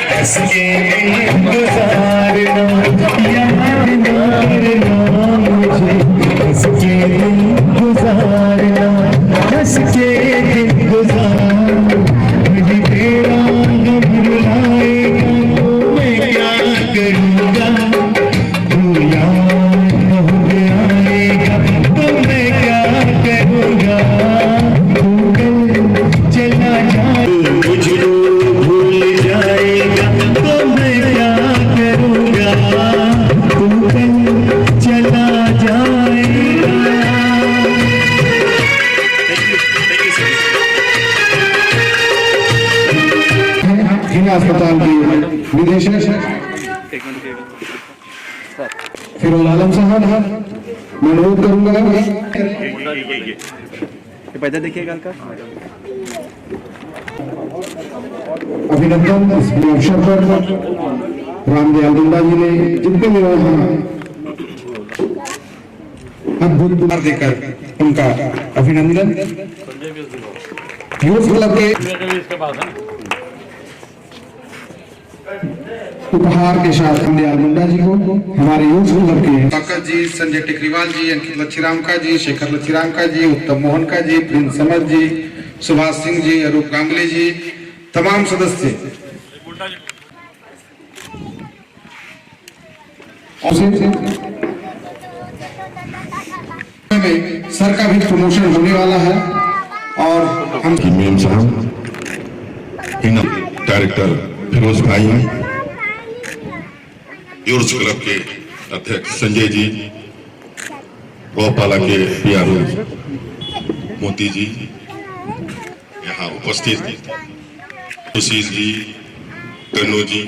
हंस के दिन गुजारना, याद ना करना मुझे, हंस के दिन गुजारना, हंस के दिन गुजारना, मुझे तेरा गम रुलाएगा तो मैं क्या करूँगा, तू याद बहुत आएगा तो मैं क्या करूँगा, तू कल चला जाए, मुझको भूल जाएगा तो मैं क्या करूँगा, तू कल चला जाएगा। जिला अस्पताल के निदेशक फिरोज आलम साहब, मैं अनुरोध करूंगा पैदा देखिएगा का अभिनंदन इस अवसर पर रामदयाल मुंडा जी ने जितने भी वहाँ अद्भुत उपहार देकर उनका अभिनंदन। यूथ क्लब के उपहार के साथ रामदयाल मुंडा जी को हमारे यूथ क्लब के पंकज जी, संजय टेकरीवाल जी, अंकित लच्छीराम का जी, शेखर लच्छीराम का जी, उत्तम मोहन का जी, प्रिंस समर जी, सुभाष सिंह जी, अरूप गांगुली जी, तमाम सदस्य में सर का भी प्रमोशन होने वाला है और हम मेम साहब, डायरेक्टर फिरोज भाई, यूर्स क्लब के अध्यक्ष संजय जी, गौपाला के पीआरओ मोती जी यहाँ उपस्थित, सुशील जी, कन्नू जी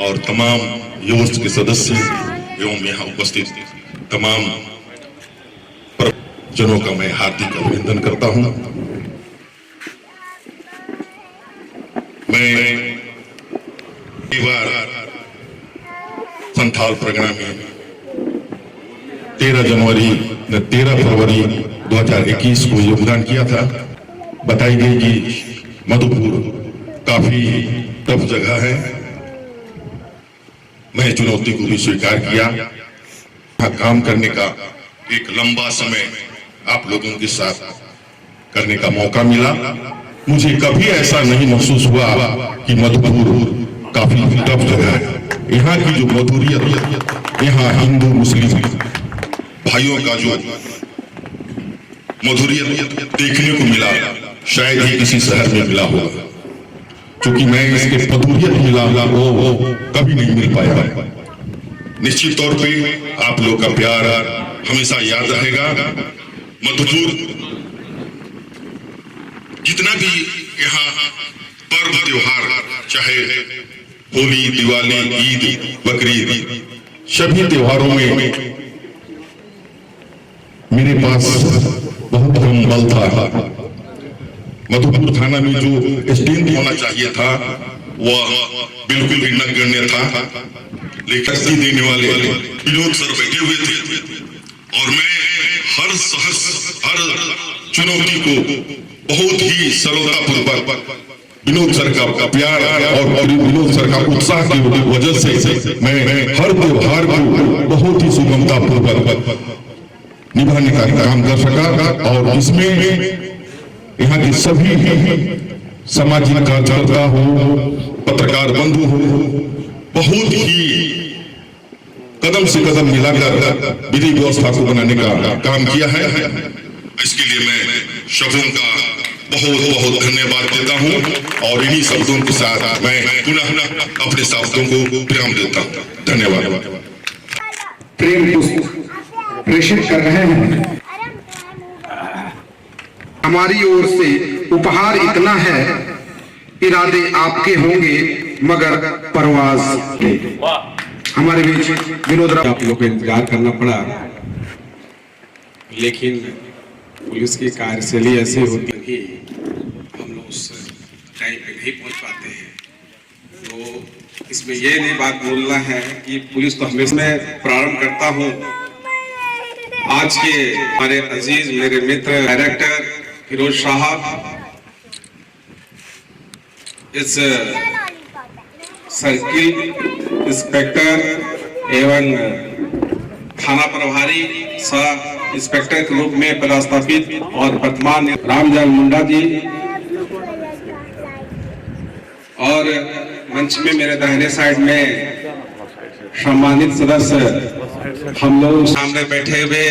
और तमाम यूर्स के सदस्य एवं यहाँ उपस्थित तमाम जनों का मैं हार्दिक अभिनंदन करता हूँ। मैं संथाल परगना में 13 फरवरी 2021 को योगदान किया था। बताई गई कि मधुपुर काफी टफ जगह है, मैं चुनौती को भी स्वीकार किया। यहाँ काम करने का एक लंबा समय आप लोगों के साथ करने का मौका मिला। मुझे कभी ऐसा नहीं महसूस हुआ कि मधुपुर काफी टफ जगह है। यहाँ की जो मधुरियत, यहाँ हिंदू मुस्लिम भाइयों का जो मधुरियत देखने को मिला, शायद ही किसी शहर में मिला होगा, क्योंकि मैं इसके मधुरियत मिला वो कभी नहीं मिल पाया। निश्चित तौर पे आप लोग का प्यार हमेशा याद रहेगा। मधुपुर जितना भी यहाँ पर्व त्योहार, चाहे होली, दिवाली, ईद, बकरीद, सभी त्योहारों में मेरे पास बहुत कम बल था। मधुपुर थाना में जो स्ट्रेंथ होना चाहिए था वह बिल्कुल भी नगण्य था। लेकिन देने वाले विनोद सर बैठे हुए थे और मैं हर चुनौती को बहुत ही सरलता पूर्वक विनोद सर का प्यार और विनोद सर का उत्साह की वजह से मैं हर त्योहार को बहुत ही सुगमता पूर्वक निभाने का काम कर सका। और इसमें यहाँ के सभी सामाजिक कार्यकर्ता हो, पत्रकार बंधु हो, बहुत ही कदम से कदम मिलाकर विधि व्यवस्था को बनाने का काम किया है। इसके लिए मैं शब्दों का बहुत बहुत धन्यवाद देता हूं और इन्हीं शब्दों के साथ मैं पुनः अपने शब्दों को विराम देता हूं। धन्यवाद। प्रेम पुष्प प्रेषित कर रहे हैं। हमारी ओर से उपहार इतना है, इरादे आपके होंगे मगर परवाज हमारे बीच विनोद राव। आप लोग को इंतजार करना पड़ा, लेकिन पुलिस की कार्यशैली ऐसी होती है कि हम लोग उस टाइम पे नहीं पहुंच पाते हैं। तो इसमें ये नहीं बात बोलना है कि पुलिस तो हमेशा मैं प्रारंभ करता हूं आज के हमारे अजीज मेरे मित्र डायरेक्टर फिरोज साहब, इस सर्किल इंस्पेक्टर एवं थाना प्रभारी सह इंस्पेक्टर के रूप में पदस्थापित और वर्तमान रामदयाल मुंडा जी, और मंच में मेरे दाहिने साइड में सम्मानित सदस्य हम लोग सामने बैठे हुए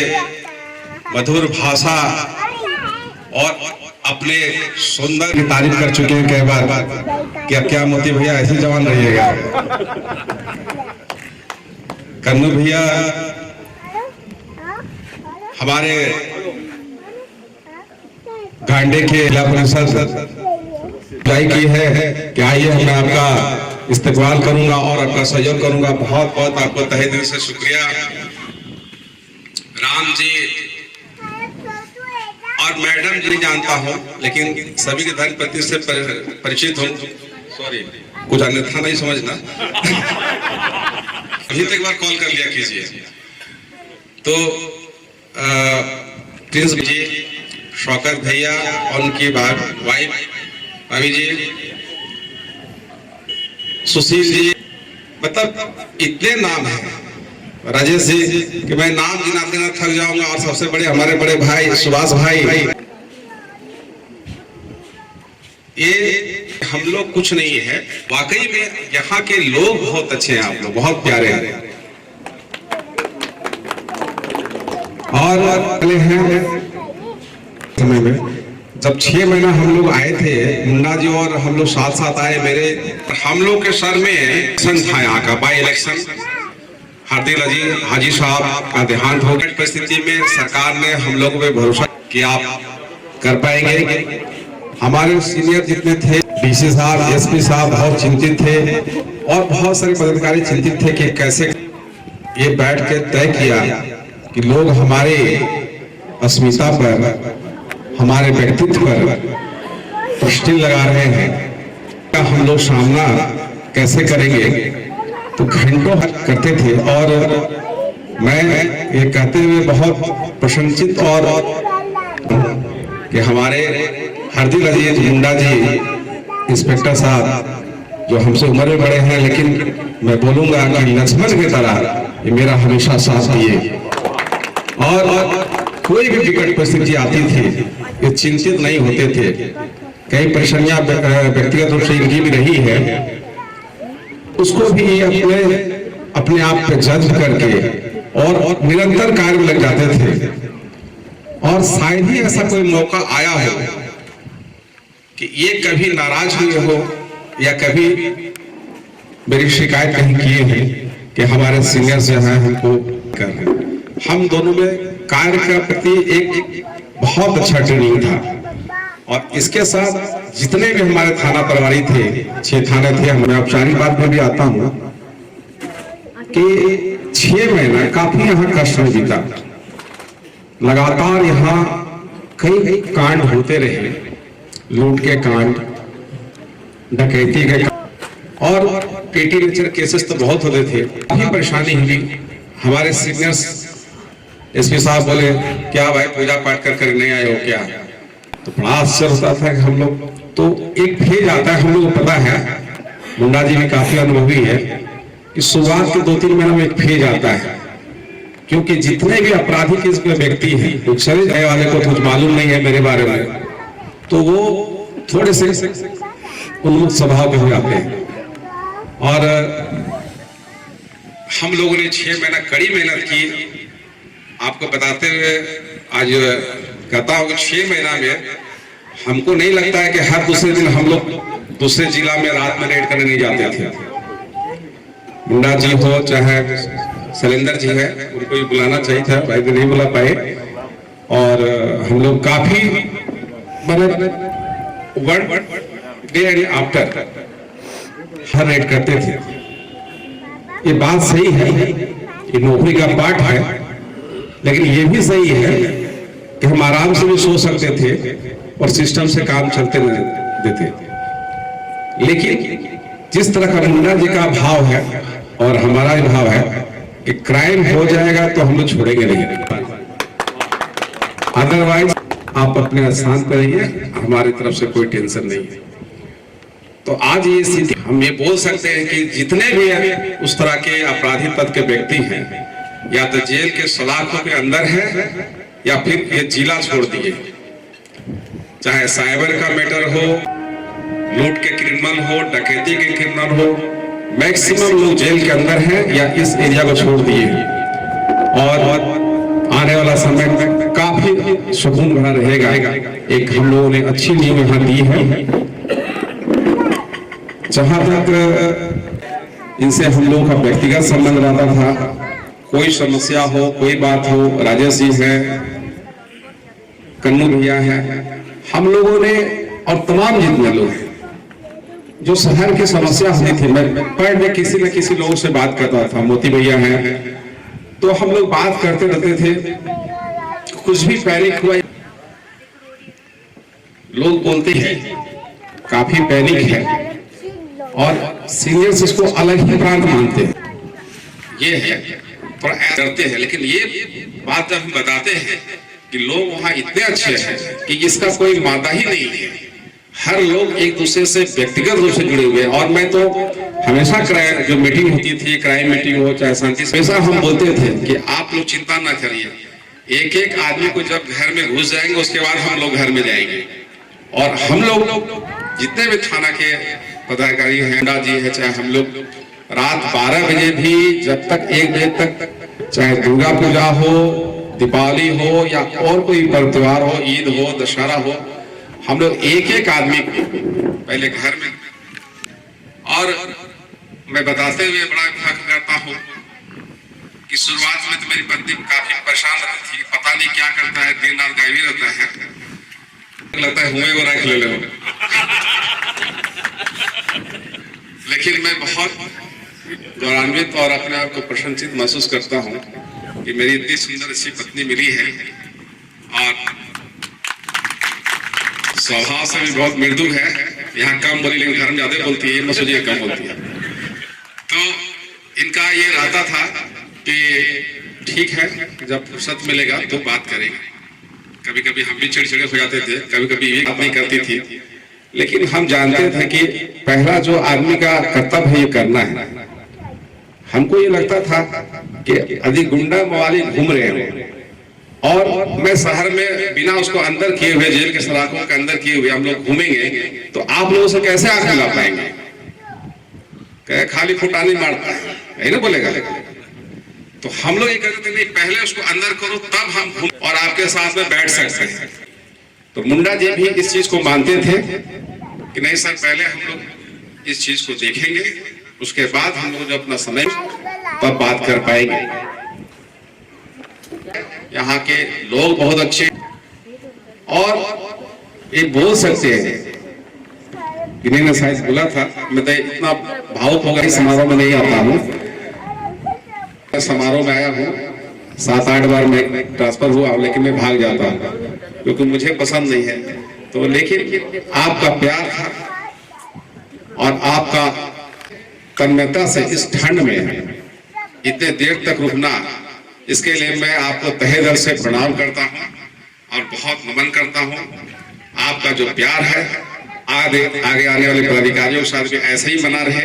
मधुर भाषा और अपने सुंदर की तारीफ कर चुके हैं कई बार। क्या मोती भैया ऐसे जवान रहिएगा। कन्नू भैया हमारे गांडे के जिला परिषद की है कि आइए मैं आपका इस्तेमाल करूंगा और आपका सहयोग करूंगा। बहुत बहुत आपको तहे दिल से शुक्रिया। राम जी और मैडम जी जानता हूं, लेकिन सभी के धन पति से परिचित हूं। सॉरी, कुछ अन्यथा नहीं समझना। अभी तक एक बार कॉल कर लिया कीजिए। तो प्रिंस जी, शौकत भैया और उनकी वाइफ भाभी जी, सुशील जी, मतलब इतने नाम हैं राजेश जी कि मैं नाम गिनाते ना थक जाऊंगा। और सबसे बड़े हमारे बड़े भाई सुभाष भाई, ये हम लोग कुछ नहीं है। वाकई में यहाँ के लोग बहुत अच्छे हैं, आप लोग बहुत प्यारे हैं। और अगले हैं समय में जब 6 महीना हम लोग आए थे, मुन्ना जी और हम लोग साथ साथ आए। मेरे हम लोग के सर में इलेक्शन था, यहाँ का बाई इलेक्शन। हार्दिक हाजी साहब का देहांत हो गई। परिस्थिति में सरकार ने हम लोगों पे भरोसा कि आप कर पाएंगे। हमारे सीनियर जितने थे, डीसी साहब, एसपी साहब बहुत चिंतित थे और बहुत सारे पदाधिकारी चिंतित थे कि कैसे ये बैठ के तय किया कि लोग हमारे अस्मिता पर, हमारे व्यक्तित्व पर प्रश्न लगा रहे हैं, हम लोग सामना कैसे करेंगे। तो घंटों करते थे और मैं ये कहते हुए बहुत प्रशंसित और कि हमारे हार्दिक अजीज मुंडा जी इंस्पेक्टर साहब जो हमसे उम्र में बड़े हैं, लेकिन मैं बोलूंगा कि लक्ष्मण की तरह ये मेरा हमेशा साथ दिए और कोई भी विकट परिस्थिति आती थी ये चिंतित नहीं होते थे। कई परेशानियां व्यक्तिगत रूप से इनकी भी रही है, उसको भी अपने आप पे जज करके और निरंतर कार्य में लग जाते थे। और शायद ही ऐसा कोई मौका आया हो कि ये कभी नाराज हुए हो या कभी मेरी शिकायत कहीं किए हैं कि हमारे सीनियर जो हैं हमको कर रहे हैं। हम दोनों में कार्य के प्रति एक बहुत अच्छा ट्रेनिंग था। और इसके साथ जितने भी हमारे थाना प्रभारी थे, 6 थाने थे, मैं औपचारिक बात में भी आता हूँ कि 6 महीना काफी यहाँ कष्ट में बीता। लगातार यहाँ कई कांड होते रहे, लूट के कांड, डकैती के कांड और पेटी नेचर केसेस तो बहुत होते थे। काफी परेशानी हुई। हमारे सीनियर्स एसपी साहब बोले, क्या भाई पूजा पाठ कर नहीं आए हो क्या? तो बड़ा आश्चर्य होता था कि हम लोग तो एक फेज आता है, हम लोग को पता है, मुंडा जी भी काफी अनुभवी है कि शुरुआत के 2-3 महीने में एक फेज आता है, क्योंकि जितने भी आपराधिक इसमें व्यक्ति हैं, दूसरे जाने वाले को कुछ मालूम नहीं है मेरे बारे में, तो वो थोड़े से उन्मुक्त स्वभाव के हो जाते हैं। और हम लोगों ने 6 महीना कड़ी मेहनत की। आपको बताते हुए आज कहता हूँ कि 6 महीना में हमको नहीं लगता है कि हर दूसरे दिन हम लोग दूसरे जिला में रात में रेड करने नहीं जाते थे। मुंडा जी हो चाहे शैलेंद्र जी है, उनको भी बुलाना चाहिए था, भाई भी नहीं बुला पाए। और हम लोग काफी मतलब 1 day and after her red करते थे। ये बात सही है, ये नौकरी का पार्ट है, लेकिन ये भी सही है कि हम आराम से भी सो सकते थे और सिस्टम से काम चलते देते। लेकिन जिस तरह का मुंडा जी का भाव है और हमारा भी भाव है कि क्राइम हो जाएगा तो हम लोग छोड़ेंगे नहीं, अदरवाइज आप अपने स्थान पर रहिए, हमारी तरफ से कोई टेंशन नहीं है। तो आज ये स्थिति हम ये बोल सकते हैं कि जितने भी उस तरह के अपराधी पद के व्यक्ति हैं, या तो जेल के सलाखों के अंदर है या फिर ये जिला छोड़ दिए, चाहे साइबर का मैटर हो, लूट के क्रिमिनल हो, डकैती के क्रिमिनल हो, मैक्सिमम लोग जेल के अंदर हैं या इस एरिया को छोड़ दिए। और आने वाला समय में काफी सुकून भरा रहेगा। एक हम लोगों ने अच्छी नींव यहाँ दी है। जहां तक इनसे हम लोगों का व्यक्तिगत संबंध रहता था, कोई समस्या हो, कोई बात हो, राजेश जी है, कन्नू भैया है, हम लोगों ने और तमाम जितने लोग हैं जो शहर की समस्या होती थी, मैं पर डे किसी न किसी लोगों से बात करता था, मोती भैया हैं, तो हम लोग बात करते रहते थे। कुछ भी पैनिक हुआ, लोग बोलते हैं काफी पैनिक है और सीनियर्स इसको अलग ही प्रांत मानते हैं, ये है थोड़ा करते हैं। लेकिन ये बात जब हम बताते हैं कि लोग वहां इतने अच्छे हैं कि इसका कोई मादा ही नहीं है, हर लोग एक दूसरे से व्यक्तिगत रूप से जुड़े हुए हैं। और मैं तो हमेशा जो मीटिंग होती थी, क्राइम मीटिंग हो चाहे शांति, हमेशा हम बोलते थे कि आप लोग चिंता ना करिए, एक एक आदमी को जब घर में घुस जाएंगे उसके बाद हम लोग घर में जाएंगे। और हम लोग जितने भी थाना के पदाधिकारी हैं, मुंडा जी है, चाहे हम लोग रात 12 बजे भी जब तक 1 बजे तक, चाहे दुर्गा पूजा हो, दीपावली हो या और कोई पर्व त्योहार हो, ईद हो, दशहरा हो, हम लोग एक एक आदमी को पहले घर में। और मैं बताते हुए बड़ा फख्र करता हूँ कि शुरुआत में तो मेरी पत्नी काफी परेशान रहती थी, पता नहीं क्या करता है, दिन रात गायब रहता है, लगता है हुए वो रख ले लो। लेकिन मैं बहुत गौरवान्वित और अपने आप को प्रशंसित महसूस करता हूँ कि मेरी इतनी सुंदर अच्छी पत्नी मिली है और स्वभाव से भी बहुत मृदु है। यहाँ कम बोली लेकिन घर में ज्यादा बोलती है, ये मैं सोचिए कम बोलती है। तो इनका ये रहता था कि ठीक है, जब फुर्सत मिलेगा तो बात करेंगे। कभी कभी हम भी चिड़चिड़े हो जाते थे, कभी कभी ये बात नहीं करती थी, लेकिन हम जानते थे कि पहला जो आदमी का कर्तव्य है ये करना है। हमको ये लगता था कि अधिक गुंडा मवाली घूम रहे हैं और मैं शहर में बिना उसको अंदर किए हुए, जेल के सलाखों के अंदर किए हुए हम लोग घूमेंगे तो आप लोगों से कैसे आंख मिला पाएंगे। कहे खाली फुटानी मारता है, यही ना बोलेगा। तो हम लोग ये कहते थे नहीं, पहले उसको अंदर करो तब हम घूम और आपके साथ में बैठ सकते हैं। तो मुंडा जी भी इस चीज को मानते थे कि नहीं सर, पहले हम लोग इस चीज को देखेंगे, उसके बाद हम लोग जो अपना समय तब बात कर पाएंगे। यहाँ के लोग बहुत अच्छे और ये बोल सकते हैं। इन्हीं ने शायद बोला था, मैं तो इतना भावुक हो गया, समारोह में नहीं आता हूँ। समारोह में आया हूँ 7-8 बार मैं ट्रांसफर हुआ, लेकिन मैं भाग जाता हूँ क्योंकि मुझे पसंद नहीं है। तो लेकिन आपका प्यार था और आपका तन्मयता से इस ठंड में इतने देर तक रुकना, इसके लिए मैं आपको तहे दिल से प्रणाम करता हूँ और बहुत नमन करता हूँ। आपका जो प्यार है आगे आने वाले पदाधिकारियों के साथ भी ऐसे ही बना रहे।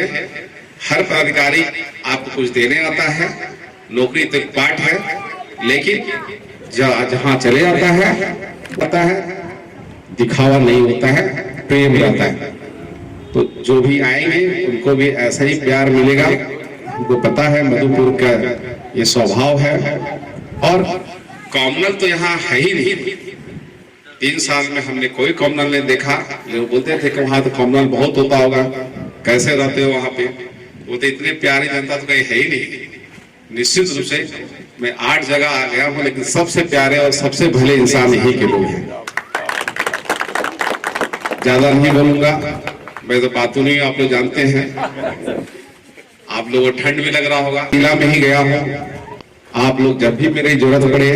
हर पदाधिकारी आपको कुछ देने आता है, नौकरी तो एक पार्ट है, लेकिन जहाँ चले जाता है दिखावा नहीं होता है, प्रेम रहता है। तो जो भी आएंगे उनको भी ऐसा ही प्यार मिलेगा। उनको पता है मधुपुर का ये स्वभाव है और कॉमनल तो यहाँ है ही नहीं। 3 साल में हमने कोई कॉमनल नहीं देखा। जो बोलते थे कि वहां तो कॉमनल बहुत होता होगा, कैसे रहते हो वहां पे, वो तो इतनी प्यारी जनता तो कहीं है ही नहीं। निश्चित रूप से मैं 8 जगह आ गया हूँ, लेकिन सबसे प्यारे और सबसे भले इंसान यही के लोग हैं। ज्यादा नहीं बोलूंगा, मैं तो बातों नहीं, आप लोग जानते हैं। आप लोगों को ठंड भी लग रहा होगा, किला में ही गया हूँ। आप लोग जब भी मेरी जरूरत पड़े,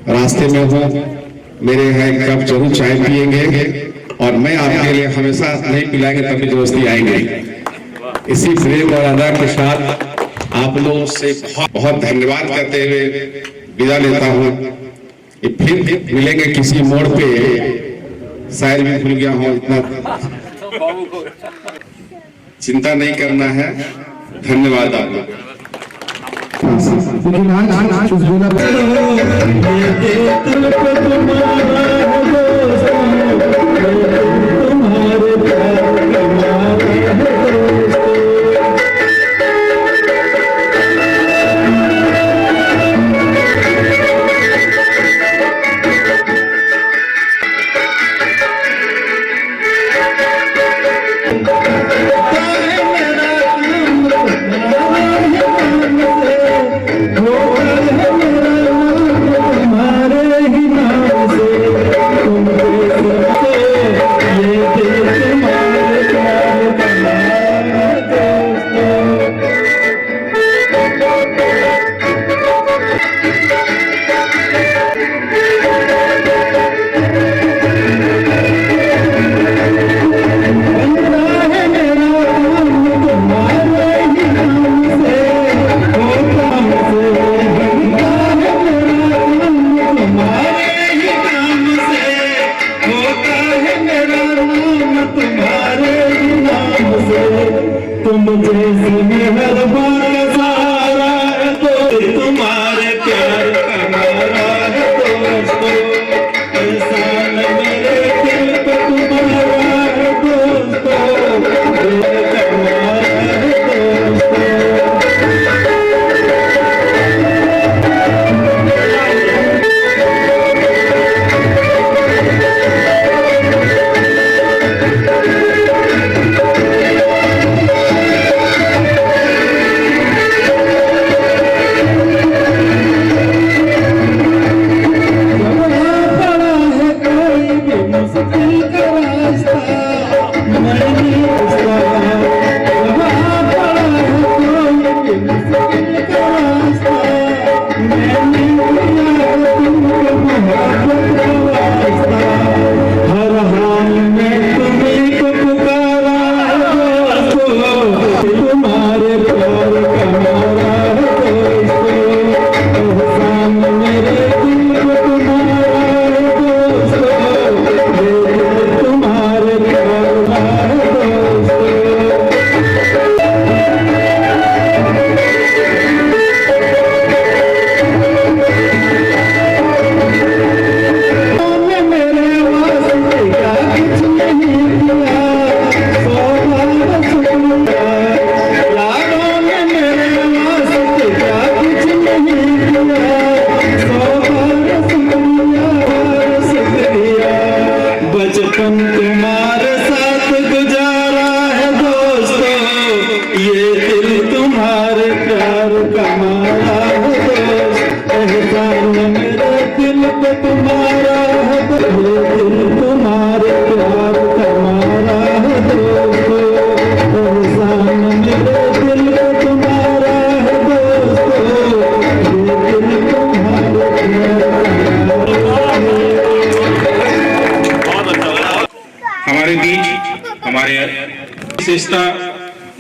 रास्ते में हो, मेरे यहाँ एक कप जरूर चाय पियेंगे और मैं आपके लिए हमेशा नहीं पिलाएंगे तभी दोस्ती आएंगे। इसी प्रेम और अदा के साथ आप लोगों से बहुत बहुत धन्यवाद करते हुए विदा लेता हूँ। फिर मिलेंगे किसी मोड़ पे, शायद भी भूल गया हूँ, इतना चिंता नहीं करना है। धन्यवाद आप लोग।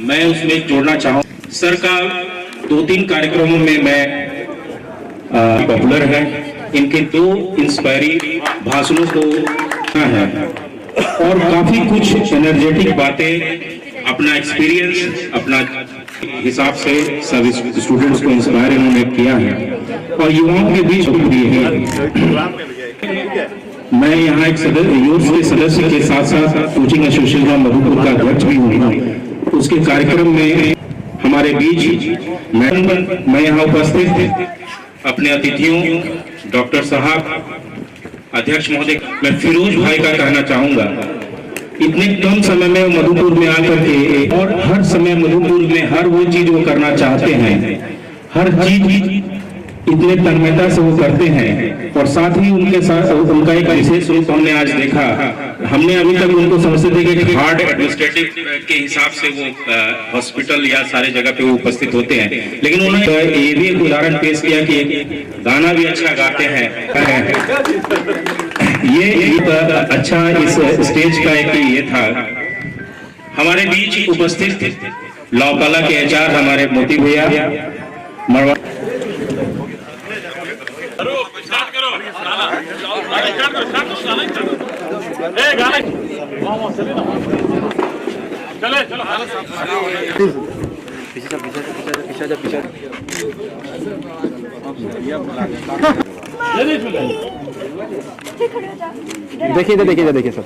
मैं उसमें जोड़ना चाहूँ। सर का 2-3 कार्यक्रमों में मैं पॉपुलर है, इनके 2 इंस्पायरिंग भाषणों को है और काफी कुछ एनर्जेटिक बातें, अपना एक्सपीरियंस, अपना हिसाब से सब स्टूडेंट्स को इंस्पायर इन्होंने किया है और युवाओं के बीच प्रिय है। मैं यहाँ एक यूथ के सदस्य के साथ साथ कोचिंग एसोसिएशन ऑफ मधुपुर का अध्यक्ष भी हूँ। उसके कार्यक्रम में हमारे बीच मैं यहाँ उपस्थित अपने अतिथियों, डॉक्टर साहब, अध्यक्ष महोदय, मैं फिरोज भाई का कहना चाहूंगा, इतने कम समय में मधुपुर में आकर के और हर समय मधुपुर में हर वो चीज वो करना चाहते हैं, हर चीज इतने तन्मयता से वो करते हैं और साथ ही उनके साथ उनका एक विशेष रूप हमने आज देखा। हमने अभी तक उनको समझते थे कि हार्ड एडमिनिस्ट्रेटिव के हिसाब से वो हॉस्पिटल या सारे जगह पे वो उपस्थित होते हैं, लेकिन उन्होंने ये भी एक उदाहरण पेश किया कि गाना भी अच्छा गाते हैं। ये अच्छा इस स्टेज का एक ये था। हमारे बीच उपस्थित लॉ कला के एचआर हमारे मोती भैया मरवा देखिए सर।